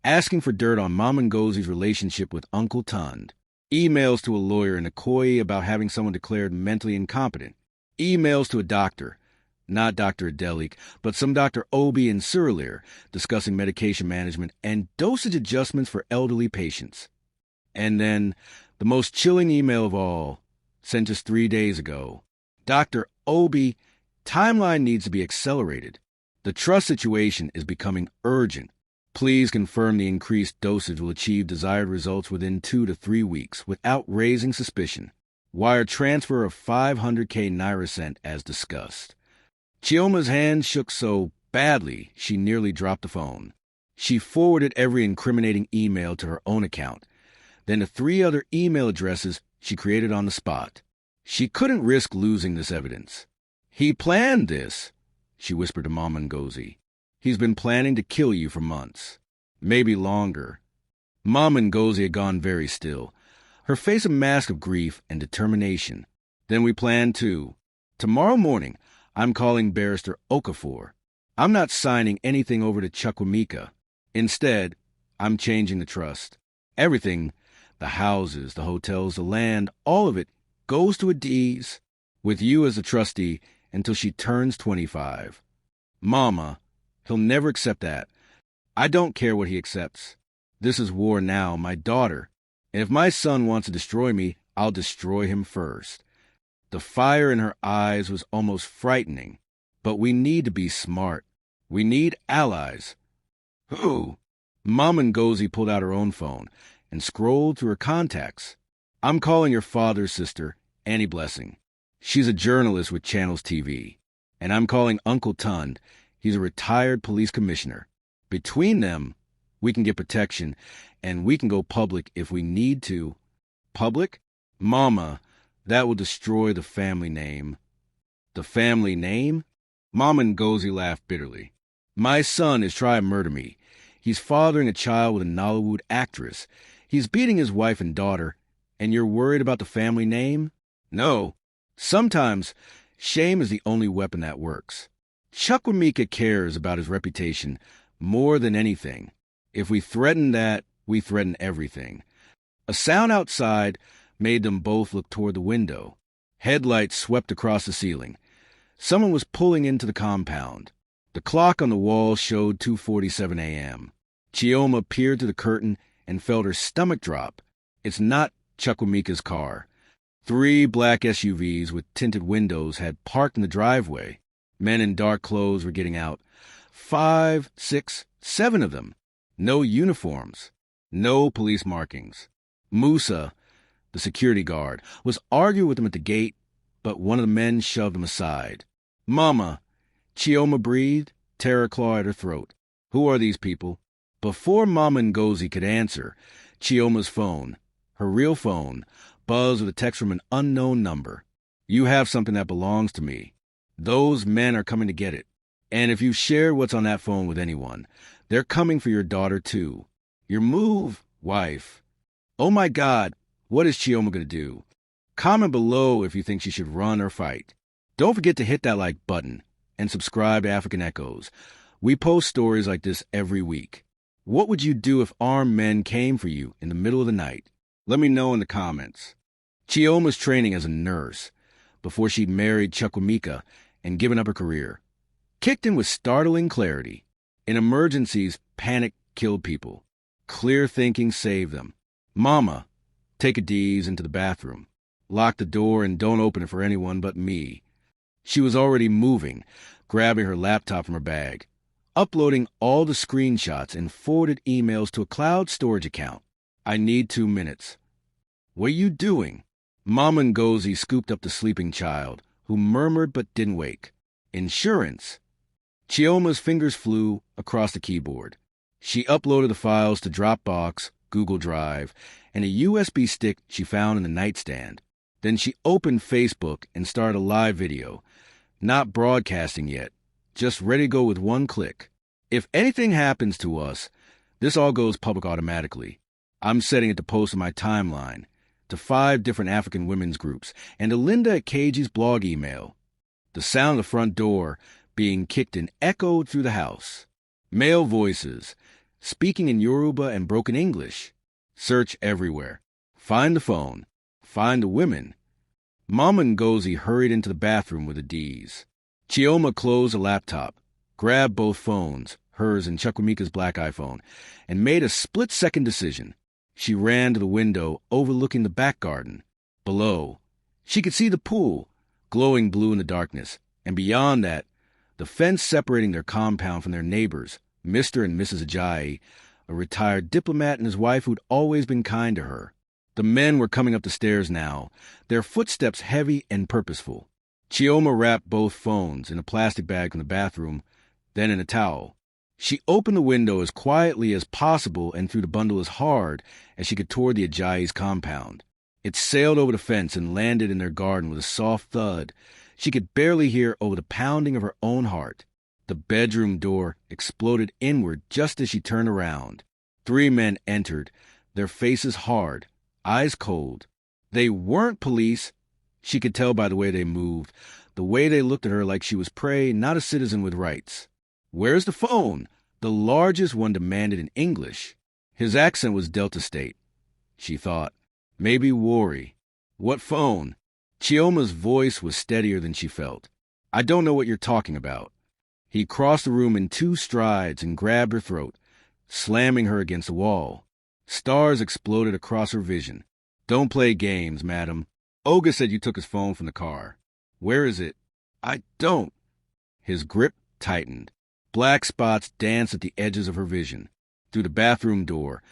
asking for dirt on Mama Ngozi's relationship with Uncle Tun. Emails to a lawyer in Ikoyi about having someone declared mentally incompetent. Emails to a doctor, not Dr. Adelik, but some Dr. Obi in Surulere, discussing medication management and dosage adjustments for elderly patients. And then, the most chilling email of all, sent just 3 days ago. "Dr. Obi, timeline needs to be accelerated. The trust situation is becoming urgent. Please confirm the increased dosage will achieve desired results within 2 to 3 weeks without raising suspicion. Wire transfer of 500k naira sent as discussed." Chioma's hand shook so badly she nearly dropped the phone. She forwarded every incriminating email to her own account, then to 3 other email addresses she created on the spot. She couldn't risk losing this evidence. "He planned this," she whispered to Mama Ngozi. "He's been planning to kill you for months. Maybe longer." Mama Ngozi had gone very still, her face a mask of grief and determination. "Then we plan too. Tomorrow morning, I'm calling Barrister Okafor. I'm not signing anything over to Chukwuemeka. Instead, I'm changing the trust. Everything, the houses, the hotels, the land, all of it, goes to a D's, with you as the trustee until she turns 25. Mama, he'll never accept that. I don't care what he accepts. This is war now, my daughter. And if my son wants to destroy me, I'll destroy him first." The fire in her eyes was almost frightening. "But we need to be smart. We need allies." "Who?" Mama Ngozi pulled out her own phone and scrolled through her contacts. "I'm calling your father's sister, Annie Blessing. She's a journalist with Channels TV. And I'm calling Uncle Tund. He's a retired police commissioner. Between them, we can get protection, and we can go public if we need to." "Public? Mama, that will destroy the family name." "The family name?" Mama Ngozi laughed bitterly. "My son is trying to murder me. He's fathering a child with a Nollywood actress. He's beating his wife and daughter, and you're worried about the family name? No. Sometimes shame is the only weapon that works. Chukwuemeka cares about his reputation more than anything. If we threaten that, we threaten everything." A sound outside made them both look toward the window. Headlights swept across the ceiling. Someone was pulling into the compound. The clock on the wall showed 2:47 a.m. Chioma peered through the curtain and felt her stomach drop. It's not Chukwuemeka's car. 3 black SUVs with tinted windows had parked in the driveway. Men in dark clothes were getting out. 5, 6, 7 of them. No uniforms. No police markings. Musa, the security guard, was arguing with them at the gate, but one of the men shoved him aside. "Mama," Chioma breathed, terror clawed at her throat. "Who are these people?" Before Mama Ngozi could answer, Chioma's phone, her real phone, buzzed with a text from an unknown number. "You have something that belongs to me. Those men are coming to get it. And if you share what's on that phone with anyone, they're coming for your daughter too. Your move, wife." Oh my God, what is Chioma going to do? Comment below if you think she should run or fight. Don't forget to hit that like button and subscribe to African Echoes. We post stories like this every week. What would you do if armed men came for you in the middle of the night? Let me know in the comments. Chioma's training as a nurse before she married Chukwuemeka and given up her career kicked in with startling clarity. In emergencies, panic killed people. Clear thinking saved them. "Mama, take a D's into the bathroom. Lock the door and don't open it for anyone but me." She was already moving, grabbing her laptop from her bag, uploading all the screenshots and forwarded emails to a cloud storage account. "I need 2 minutes." "What are you doing?" Mama Ngozi scooped up the sleeping child, who murmured but didn't wake. "Insurance." Chioma's fingers flew across the keyboard. She uploaded the files to Dropbox, Google Drive, and a USB stick she found in the nightstand. Then she opened Facebook and started a live video. Not broadcasting yet, just ready to go with one click. "If anything happens to us, this all goes public automatically. I'm setting it to post on my timeline, to 5 different African women's groups, and to Linda at KG's blog email." The sound of the front door being kicked in echoed through the house. Male voices, speaking in Yoruba and broken English. Search everywhere. Find the phone. Find the women. Mama Ngozi hurried into the bathroom with the D's. Chioma closed the laptop, grabbed both phones, hers and Chukwuemeka's black iPhone, and made a split-second decision. She ran to the window overlooking the back garden. Below, she could see the pool, glowing blue in the darkness, and beyond that, the fence separating their compound from their neighbors, Mr. and Mrs. Ajayi, a retired diplomat and his wife who'd always been kind to her. The men were coming up the stairs now, their footsteps heavy and purposeful. Chioma wrapped both phones in a plastic bag from the bathroom, then in a towel. She opened the window as quietly as possible and threw the bundle as hard as she could toward the Ajayi's compound. It sailed over the fence and landed in their garden with a soft thud she could barely hear over the pounding of her own heart. The bedroom door exploded inward just as she turned around. 3 men entered, their faces hard, eyes cold. They weren't police. She could tell by the way they moved, the way they looked at her like she was prey, not a citizen with rights. "Where's the phone?" the largest one demanded in English. His accent was Delta State. She thought, maybe worry. "What phone?" Chioma's voice was steadier than she felt. "I don't know what you're talking about." He crossed the room in 2 strides and grabbed her throat, slamming her against the wall. Stars exploded across her vision. "Don't play games, madam. Olga said you took his phone from the car. Where is it?" "I don't." His grip tightened. Black spots danced at the edges of her vision. Through the bathroom door,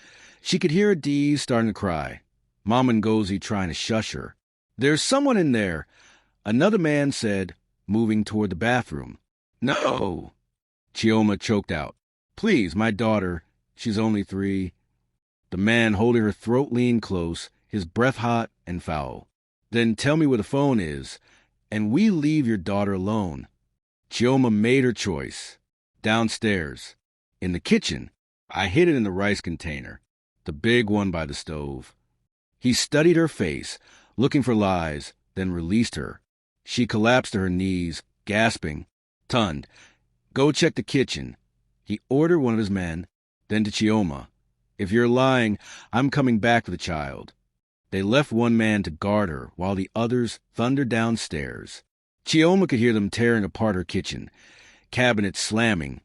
she could hear Adiz starting to cry. Mom and Ngozi trying to shush her. "There's someone in there," another man said, moving toward the bathroom. "No." Chioma choked out. "Please, my daughter. She's only 3. The man holding her throat leaned close, his breath hot and foul. "Then tell me where the phone is, and we leave your daughter alone." Chioma made her choice. "Downstairs. In the kitchen. I hid it in the rice container. The big one by the stove." He studied her face, looking for lies, then released her. She collapsed to her knees, gasping. "Tund, go check the kitchen." He ordered one of his men, then to Chioma. "If you're lying, I'm coming back for the child." They left one man to guard her while the others thundered downstairs. Chioma could hear them tearing apart her kitchen, cabinets slamming,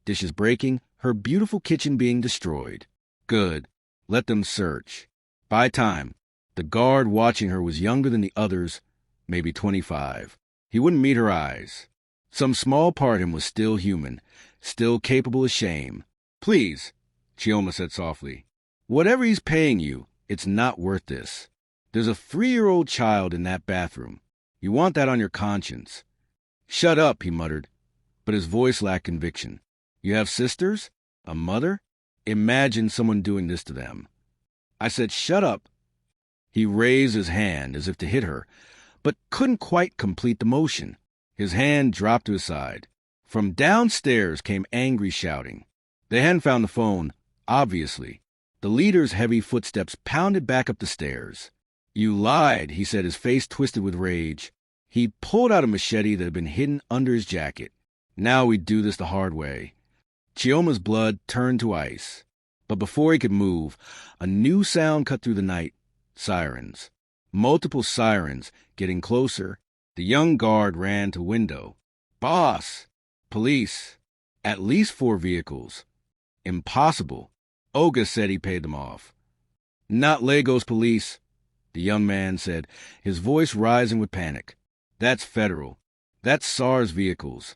dishes breaking, her beautiful kitchen being destroyed. Good. Let them search. By time, the guard watching her was younger than the others, maybe 25. He wouldn't meet her eyes. Some small part of him was still human, still capable of shame. "Please," Chioma said softly. "Whatever he's paying you, it's not worth this. There's a 3-year-old child in that bathroom. You want that on your conscience." "Shut up," he muttered, but his voice lacked conviction. "You have sisters? A mother? Imagine someone doing this to them." "I said shut up." He raised his hand as if to hit her, but couldn't quite complete the motion. His hand dropped to his side. From downstairs came angry shouting. They hadn't found the phone, obviously. The leader's heavy footsteps pounded back up the stairs. "You lied," he said, his face twisted with rage. He pulled out a machete that had been hidden under his jacket. "Now we do this the hard way." Chioma's blood turned to ice. But before he could move, a new sound cut through the night. Sirens. Multiple sirens, getting closer. The young guard ran to window. "Boss!" "Police." "At least 4 vehicles." "Impossible." Olga said he paid them off. "Not Lagos police," the young man said, his voice rising with panic. "That's federal. That's SARS vehicles."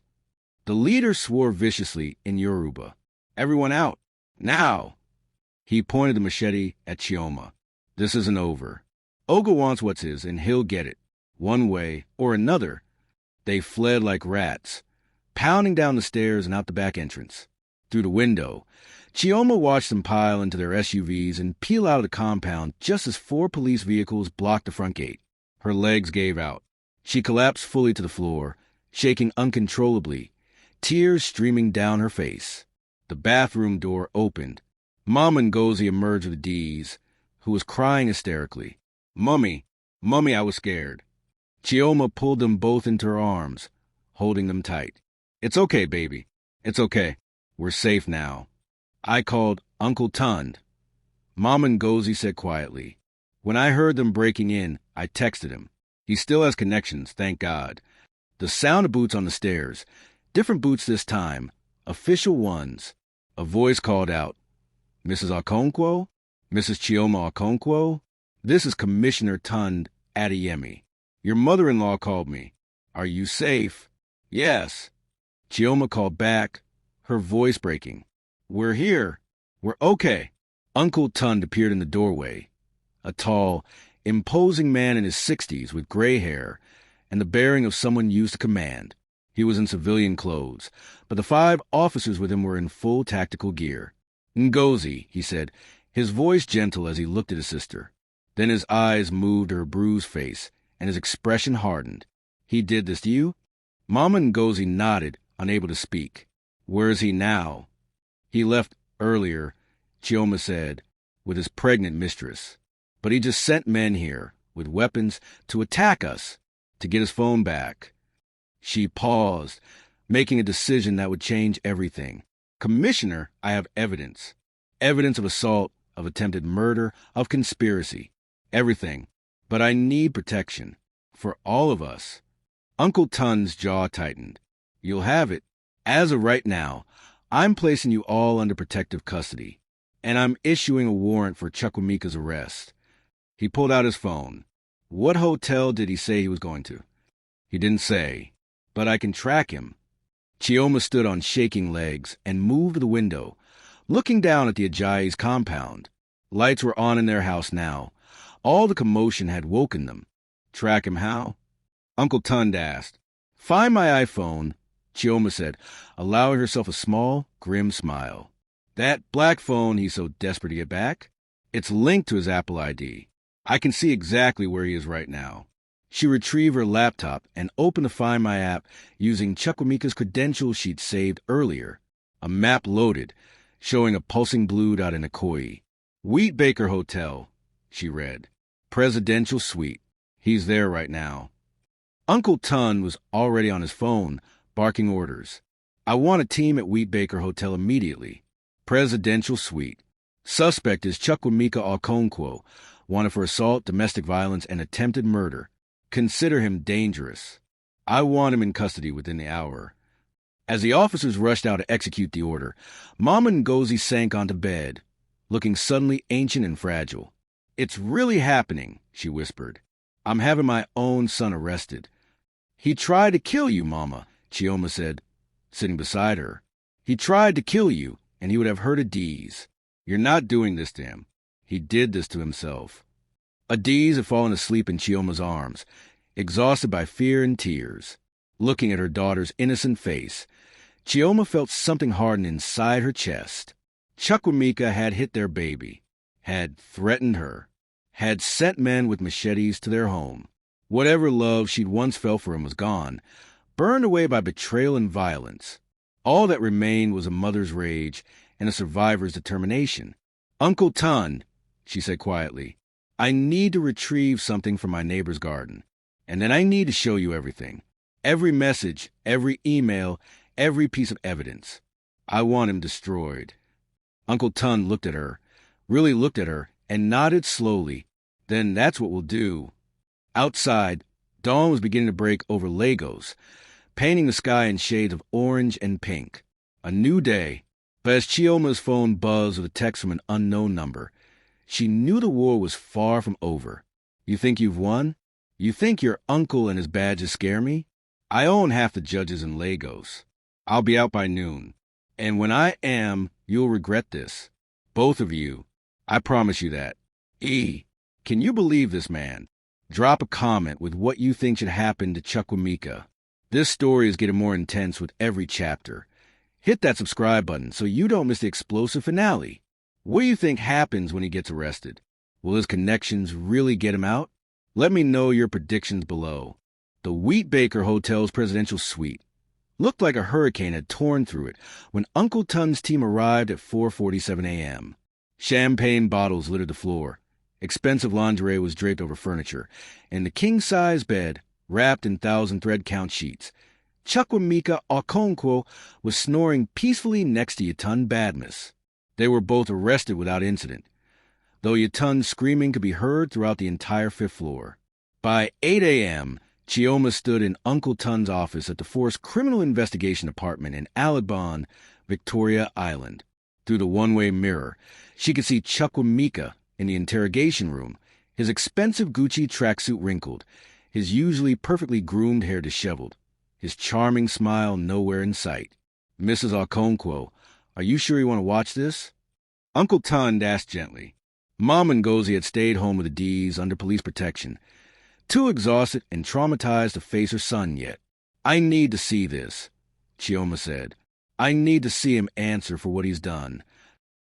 The leader swore viciously in Yoruba. "Everyone out. Now!" He pointed the machete at Chioma. "This isn't over. Olga wants what's his, and he'll get it. One way or another." They fled like rats, pounding down the stairs and out the back entrance. Through the window, Chioma watched them pile into their SUVs and peel out of the compound just as 4 police vehicles blocked the front gate. Her legs gave out. She collapsed fully to the floor, shaking uncontrollably, tears streaming down her face. The bathroom door opened. Mom and Ngozi emerged with Adiz, who was crying hysterically. Mummy, I was scared." Chioma pulled them both into her arms, holding them tight. "It's okay, baby. It's okay. We're safe now." "I called Uncle Tund." Mom and Ngozi said quietly. "When I heard them breaking in, I texted him. He still has connections, thank God." The sound of boots on the stairs. Different boots this time. Official ones. A voice called out, "Mrs. Okonkwo? Mrs. Chioma Okonkwo? This is Commissioner Tund Adeyemi. Your mother-in-law called me. Are you safe?" "Yes." Chioma called back, her voice breaking. "We're here. We're okay." Uncle Tund appeared in the doorway. A tall, imposing man in his 60s with gray hair and the bearing of someone used to command. He was in civilian clothes, but the 5 officers with him were in full tactical gear. "Ngozi," he said, his voice gentle as he looked at his sister. Then his eyes moved to her bruised face, and his expression hardened. "He did this to you?" Mama Ngozi nodded, unable to speak. "Where is he now?" "He left earlier," Chioma said, "with his pregnant mistress. But he just sent men here, with weapons, to attack us, to get his phone back." She paused, making a decision that would change everything. "Commissioner, I have evidence. Evidence of assault, of attempted murder, of conspiracy. Everything. But I need protection. For all of us." Uncle Tun's jaw tightened. "You'll have it. As of right now, I'm placing you all under protective custody, and I'm issuing a warrant for Chukwuemeka's arrest." He pulled out his phone. "What hotel did he say he was going to?" "He didn't say, but I can track him." Chioma stood on shaking legs and moved to the window, looking down at the Ajayi's compound. Lights were on in their house now. All the commotion had woken them. "Track him how?" Uncle Tund asked. "Find my iPhone," Chioma said, allowing herself a small, grim smile. "That black phone he's so desperate to get back? It's linked to his Apple ID. I can see exactly where he is right now." She retrieved her laptop and opened the Find My app using Chukwuemeka's credentials she'd saved earlier. A map loaded, showing a pulsing blue dot in Ikoyi. "Wheatbaker Hotel," she read. "Presidential suite. He's there right now." Uncle Tun was already on his phone, barking orders. "I want a team at Wheatbaker Hotel immediately. Presidential suite. Suspect is Chukwuemeka Okonkwo, wanted for assault, domestic violence, and attempted murder. Consider him dangerous. I want him in custody within the hour." As the officers rushed out to execute the order, Mama Ngozi sank onto bed, looking suddenly ancient and fragile. "It's really happening," she whispered. "I'm having my own son arrested." "He tried to kill you, Mama," Chioma said, sitting beside her. "He tried to kill you, and he would have hurt Adiz. You're not doing this to him. He did this to himself." Adiz had fallen asleep in Chioma's arms, exhausted by fear and tears. Looking at her daughter's innocent face, Chioma felt something harden inside her chest. Chukwuemeka had hit their baby, had threatened her, had sent men with machetes to their home. Whatever love she'd once felt for him was gone, burned away by betrayal and violence. All that remained was a mother's rage and a survivor's determination. "Uncle Tun," she said quietly, "I need to retrieve something from my neighbor's garden, and then I need to show you everything. Every message, every email, every piece of evidence. I want him destroyed." Uncle Tun looked at her, really looked at her, and nodded slowly. "Then that's what we'll do." Outside, dawn was beginning to break over Lagos, painting the sky in shades of orange and pink. A new day. But as Chioma's phone buzzed with a text from an unknown number, she knew the war was far from over. "You think you've won? You think your uncle and his badges scare me? I own half the judges in Lagos. I'll be out by noon. And when I am, you'll regret this. Both of you. I promise you that. Can you believe this man? Drop a comment with what you think should happen to Chukwuemeka. This story is getting more intense with every chapter. Hit that subscribe button so you don't miss the explosive finale. What do you think happens when he gets arrested? Will his connections really get him out? Let me know your predictions below. The Wheatbaker Hotel's presidential suite looked like a hurricane had torn through it when Uncle Tun's team arrived at 4:47 a.m. Champagne bottles littered the floor. Expensive lingerie was draped over furniture, and the king-size bed, wrapped in 1,000-thread-count sheets, Chukwuemeka Okonkwo was snoring peacefully next to Yetunde Badmus. They were both arrested without incident, though Yetunde's screaming could be heard throughout the entire 5th floor. By 8 a.m., Chioma stood in Uncle Tun's office at the Force Criminal Investigation Department in Alabon, Victoria Island. Through the one-way mirror, she could see Chukwuemeka in the interrogation room, his expensive Gucci tracksuit wrinkled, his usually perfectly groomed hair disheveled, his charming smile nowhere in sight. "Mrs. Okonkwo, are you sure you want to watch this?" Uncle Tund asked gently. Mom Ngozi had stayed home with the D's under police protection, too exhausted and traumatized to face her son yet. I need to see this, Chioma said. I need to see him answer for what he's done.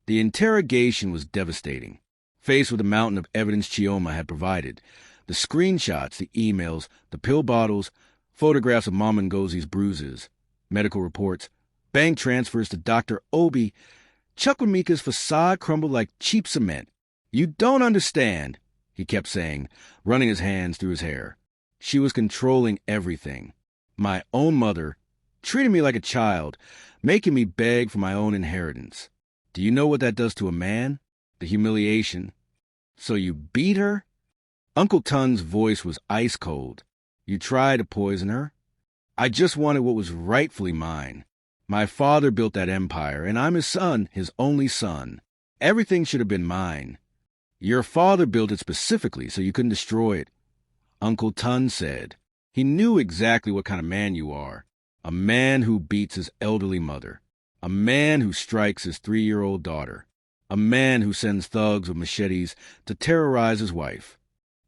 The interrogation was devastating. Faced with the mountain of evidence Chioma had provided, the screenshots, the emails, the pill bottles, photographs of Mama Ngozi's bruises, medical reports, bank transfers to Dr. Obi, Chukwuemeka's facade crumbled like cheap cement. You don't understand, he kept saying, running his hands through his hair. She was controlling everything. My own mother, treating me like a child, making me beg for my own inheritance. Do you know what that does to a man? The humiliation. So you beat her? Uncle Tun's voice was ice cold. You tried to poison her? I just wanted what was rightfully mine. My father built that empire, and I'm his son, his only son. Everything should have been mine. Your father built it specifically so you couldn't destroy it, Uncle Tun said. He knew exactly what kind of man you are. A man who beats his elderly mother. A man who strikes his 3-year-old daughter. A man who sends thugs with machetes to terrorize his wife.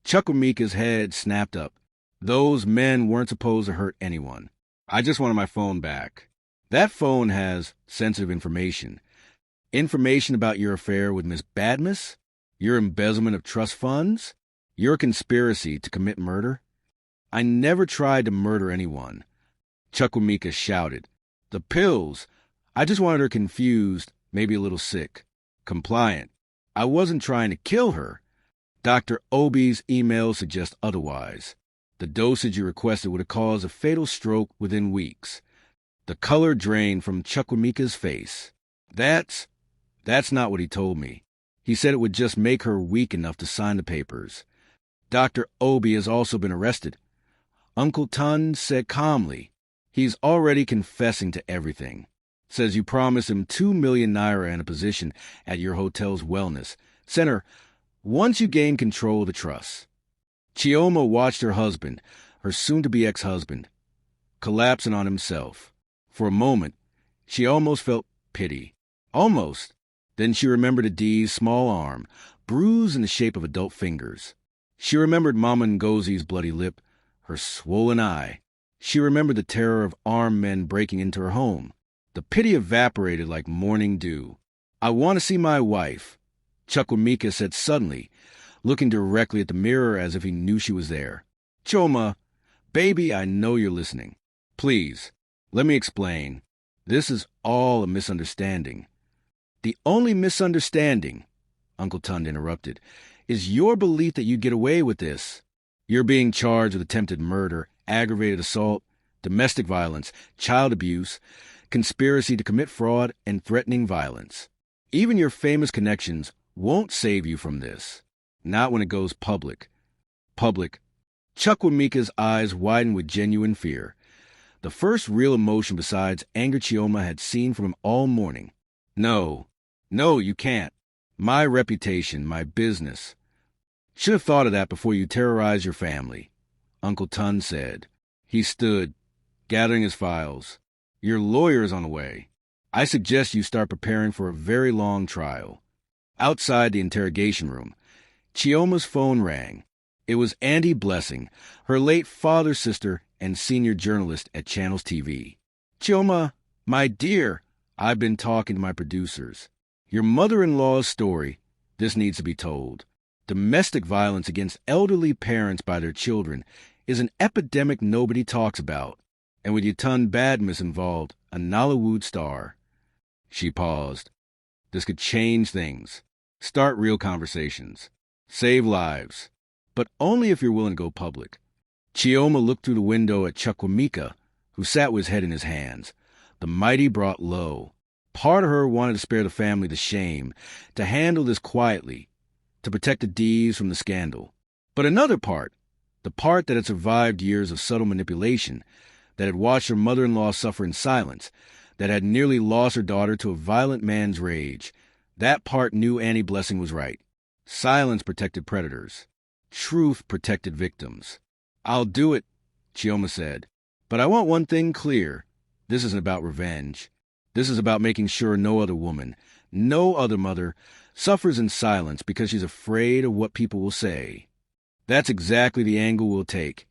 Chukwuemeka's head snapped up. Those men weren't supposed to hurt anyone. I just wanted my phone back. That phone has sensitive information. Information about your affair with Miss Badmus? Your embezzlement of trust funds? Your conspiracy to commit murder? I never tried to murder anyone. Chukwuemeka shouted. The pills. I just wanted her confused, maybe a little sick. Compliant. I wasn't trying to kill her. Dr. Obi's email suggests otherwise. The dosage you requested would have caused a fatal stroke within weeks. The color drained from Chukwuemeka's face. That's not what he told me. He said it would just make her weak enough to sign the papers. Dr. Obi has also been arrested. Uncle Tun said calmly. He's already confessing to everything. Says you promised him 2 million naira and a position at your hotel's wellness center once you gain control of the trust. Chioma watched her husband, her soon-to-be ex-husband, collapsing on himself. For a moment, she almost felt pity. Almost. Then she remembered Adi's small arm, bruised in the shape of adult fingers. She remembered Mama Ngozi's bloody lip, her swollen eye. She remembered the terror of armed men breaking into her home. The pity evaporated like morning dew. I want to see my wife, Chukwuemeka said suddenly, looking directly at the mirror as if he knew she was there. Choma, baby, I know you're listening. Please, let me explain. This is all a misunderstanding. The only misunderstanding, Uncle Tun interrupted, is your belief that you get away with this. You're being charged with attempted murder, aggravated assault, domestic violence, child abuse, conspiracy to commit fraud, and threatening violence. Even your famous connections won't save you from this. Not when it goes public. Public. Chukwuemeka's eyes widened with genuine fear. The first real emotion besides anger Chioma had seen from him all morning. No, you can't. My reputation, my business. Should have thought of that before you terrorized your family, Uncle Tun said. He stood, gathering his files. Your lawyer is on the way. I suggest you start preparing for a very long trial. Outside the interrogation room, Chioma's phone rang. It was Auntie Blessing, her late father's sister and senior journalist at Channels TV. Chioma, my dear, I've been talking to my producers. Your mother-in-law's story, this needs to be told. Domestic violence against elderly parents by their children is an epidemic nobody talks about. And with Yetunde Badmus involved, a Nollywood star. She paused. This could change things. Start real conversations. Save lives. But only if you're willing to go public. Chioma looked through the window at Chukwuemeka, who sat with his head in his hands, the mighty brought low. Part of her wanted to spare the family the shame, to handle this quietly, to protect the D's from the scandal. But another part, the part that had survived years of subtle manipulation, that had watched her mother-in-law suffer in silence, that had nearly lost her daughter to a violent man's rage, that part knew Auntie Blessing was right. Silence protected predators. Truth protected victims. I'll do it, Chioma said. But I want one thing clear. This isn't about revenge. This is about making sure no other woman, no other mother, suffers in silence because she's afraid of what people will say. That's exactly the angle we'll take.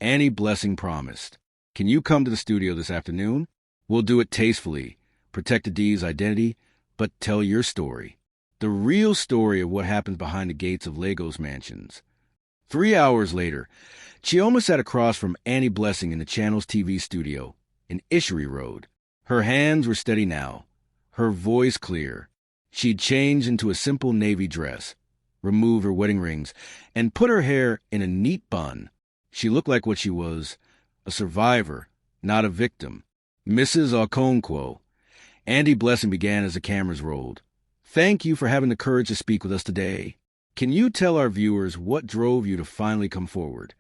Auntie Blessing promised. Can you come to the studio this afternoon? We'll do it tastefully, protect Adi's identity, but tell your story. The real story of what happens behind the gates of Lagos mansions. 3 hours later, Chioma sat across from Annie Blessing in the channel's TV studio in Ishery Road. Her hands were steady now, her voice clear. She'd changed into a simple navy dress, removed her wedding rings, and put her hair in a neat bun. She looked like what she was, a survivor, not a victim. Mrs. Okonkwo. Annie Blessing began as the cameras rolled. Thank you for having the courage to speak with us today. Can you tell our viewers what drove you to finally come forward?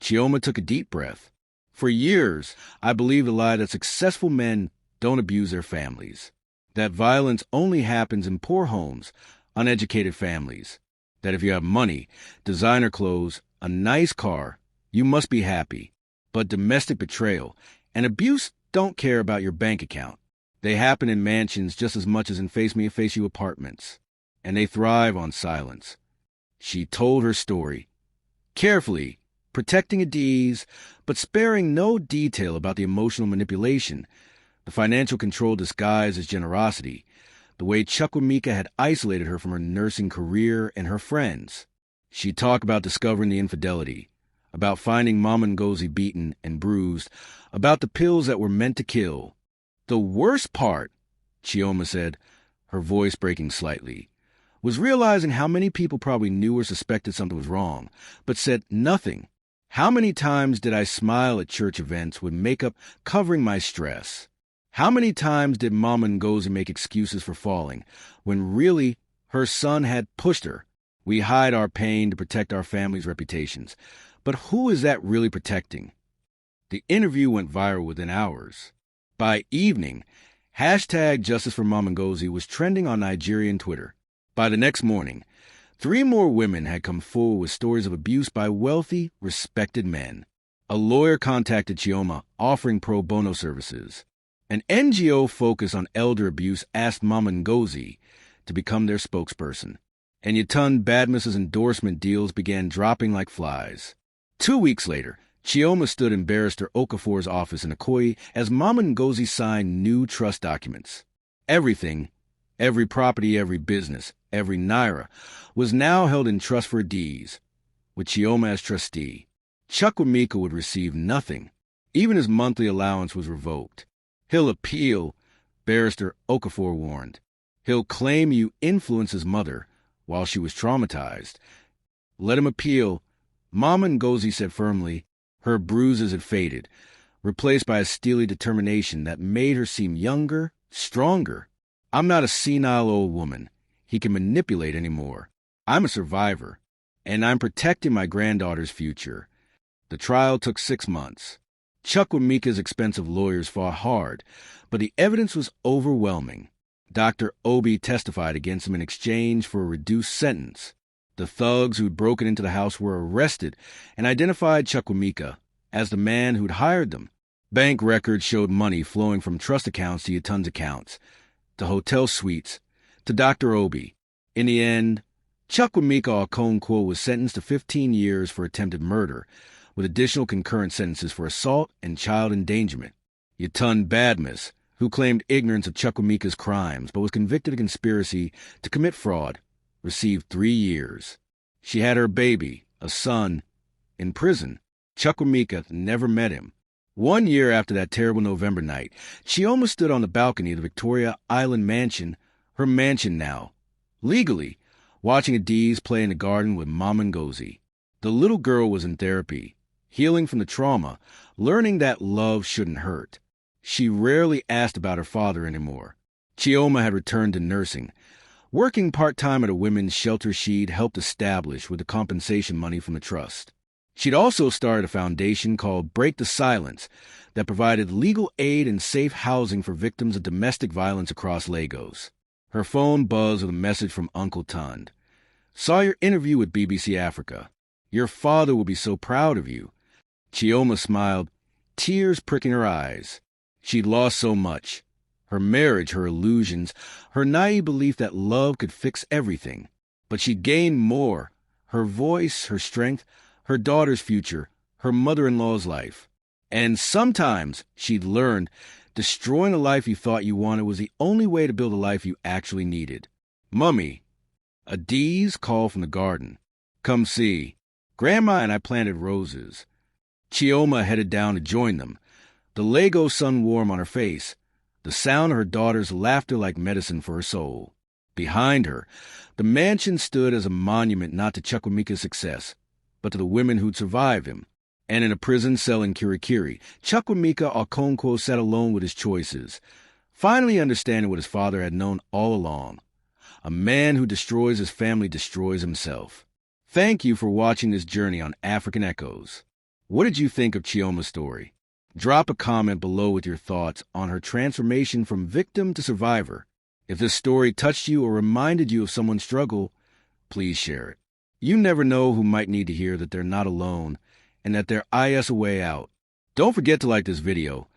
Chioma took a deep breath. For years, I believed the lie that successful men don't abuse their families, that violence only happens in poor homes, uneducated families, that if you have money, designer clothes, a nice car, you must be happy. But domestic betrayal and abuse don't care about your bank account. They happen in mansions just as much as in face-me-and-face-you apartments, and they thrive on silence. She told her story, carefully, protecting Adi's, but sparing no detail about the emotional manipulation, the financial control disguised as generosity, the way Chukwuemeka had isolated her from her nursing career and her friends. She talked about discovering the infidelity, about finding Mama Ngozi beaten and bruised, about the pills that were meant to kill. The worst part, Chioma said, her voice breaking slightly, was realizing how many people probably knew or suspected something was wrong, but said nothing. How many times did I smile at church events with makeup covering my stress? How many times did Mama Ngozi make excuses for falling, when really her son had pushed her? We hide our pain to protect our family's reputations. But who is that really protecting? The interview went viral within hours. By evening, #Justice for Mama Ngozi was trending on Nigerian Twitter. By the next morning, 3 more women had come forward with stories of abuse by wealthy, respected men. A lawyer contacted Chioma, offering pro bono services. An NGO focused on elder abuse asked Mama Ngozi to become their spokesperson. And Yetunde Badmus's endorsement deals began dropping like flies. 2 weeks later, Chioma stood in Barrister Okafor's office in Ikoyi as Mama Ngozi signed new trust documents. Everything, every property, every business, every naira, was now held in trust for Adi's, with Chioma as trustee. Chukwuemeka would receive nothing. Even his monthly allowance was revoked. He'll appeal, Barrister Okafor warned. He'll claim you influenced his mother while she was traumatized. Let him appeal, Mama Ngozi said firmly. Her bruises had faded, replaced by a steely determination that made her seem younger, stronger. I'm not a senile old woman he can manipulate anymore. I'm a survivor, and I'm protecting my granddaughter's future. The trial took 6 months. Chukwuemeka's expensive lawyers fought hard, but the evidence was overwhelming. Dr. Obi testified against him in exchange for a reduced sentence. The thugs who'd broken into the house were arrested and identified Chukwuemeka as the man who'd hired them. Bank records showed money flowing from trust accounts to Yetunde's accounts, to hotel suites, to Dr. Obi. In the end, Chukwuemeka Okonkwo was sentenced to 15 years for attempted murder, with additional concurrent sentences for assault and child endangerment. Yetunde Badmus, who claimed ignorance of Chukwuemeka's crimes but was convicted of conspiracy to commit fraud, received 3 years. She had her baby, a son, in prison. Chukwuemeka never met him. 1 year after that terrible November night, Chioma stood on the balcony of the Victoria Island mansion, her mansion now, legally, watching Adi's play in the garden with Mama Ngozi. The little girl was in therapy, healing from the trauma, learning that love shouldn't hurt. She rarely asked about her father anymore. Chioma had returned to nursing, working part-time at a women's shelter she'd helped establish with the compensation money from the trust. She'd also started a foundation called Break the Silence that provided legal aid and safe housing for victims of domestic violence across Lagos. Her phone buzzed with a message from Uncle Tund. Saw your interview with BBC Africa. Your father will be so proud of you. Chioma smiled, tears pricking her eyes. She'd lost so much. Her marriage, her illusions, her naive belief that love could fix everything. But she'd gained more. Her voice, her strength, her daughter's future, her mother-in-law's life. And sometimes, she'd learned, destroying the life you thought you wanted was the only way to build a life you actually needed. Mummy, a Dee's call from the garden. Come see. Grandma and I planted roses. Chioma headed down to join them, the Lego sun warm on her face, the sound of her daughter's laughter like medicine for her soul. Behind her, the mansion stood as a monument not to Chukwuemeka's success, but to the women who'd survived him. And in a prison cell in Kirikiri, Chukwuemeka Okonkwo sat alone with his choices, finally understanding what his father had known all along. A man who destroys his family destroys himself. Thank you for watching this journey on African Echoes. What did you think of Chioma's story? Drop a comment below with your thoughts on her transformation from victim to survivor. If this story touched you or reminded you of someone's struggle, please share it. You never know who might need to hear that they're not alone and that there is a way out. Don't forget to like this video,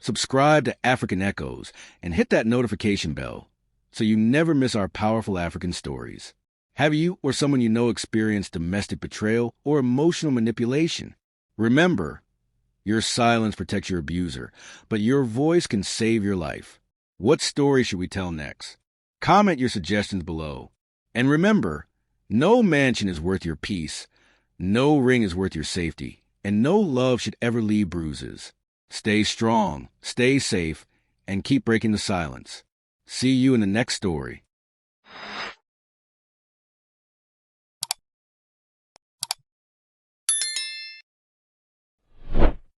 subscribe to African Echoes, and hit that notification bell so you never miss our powerful African stories. Have you or someone you know experienced domestic betrayal or emotional manipulation? Remember, your silence protects your abuser, but your voice can save your life. What story should we tell next? Comment your suggestions below. And remember, no mansion is worth your peace, no ring is worth your safety, and no love should ever leave bruises. Stay strong, stay safe, and keep breaking the silence. See you in the next story.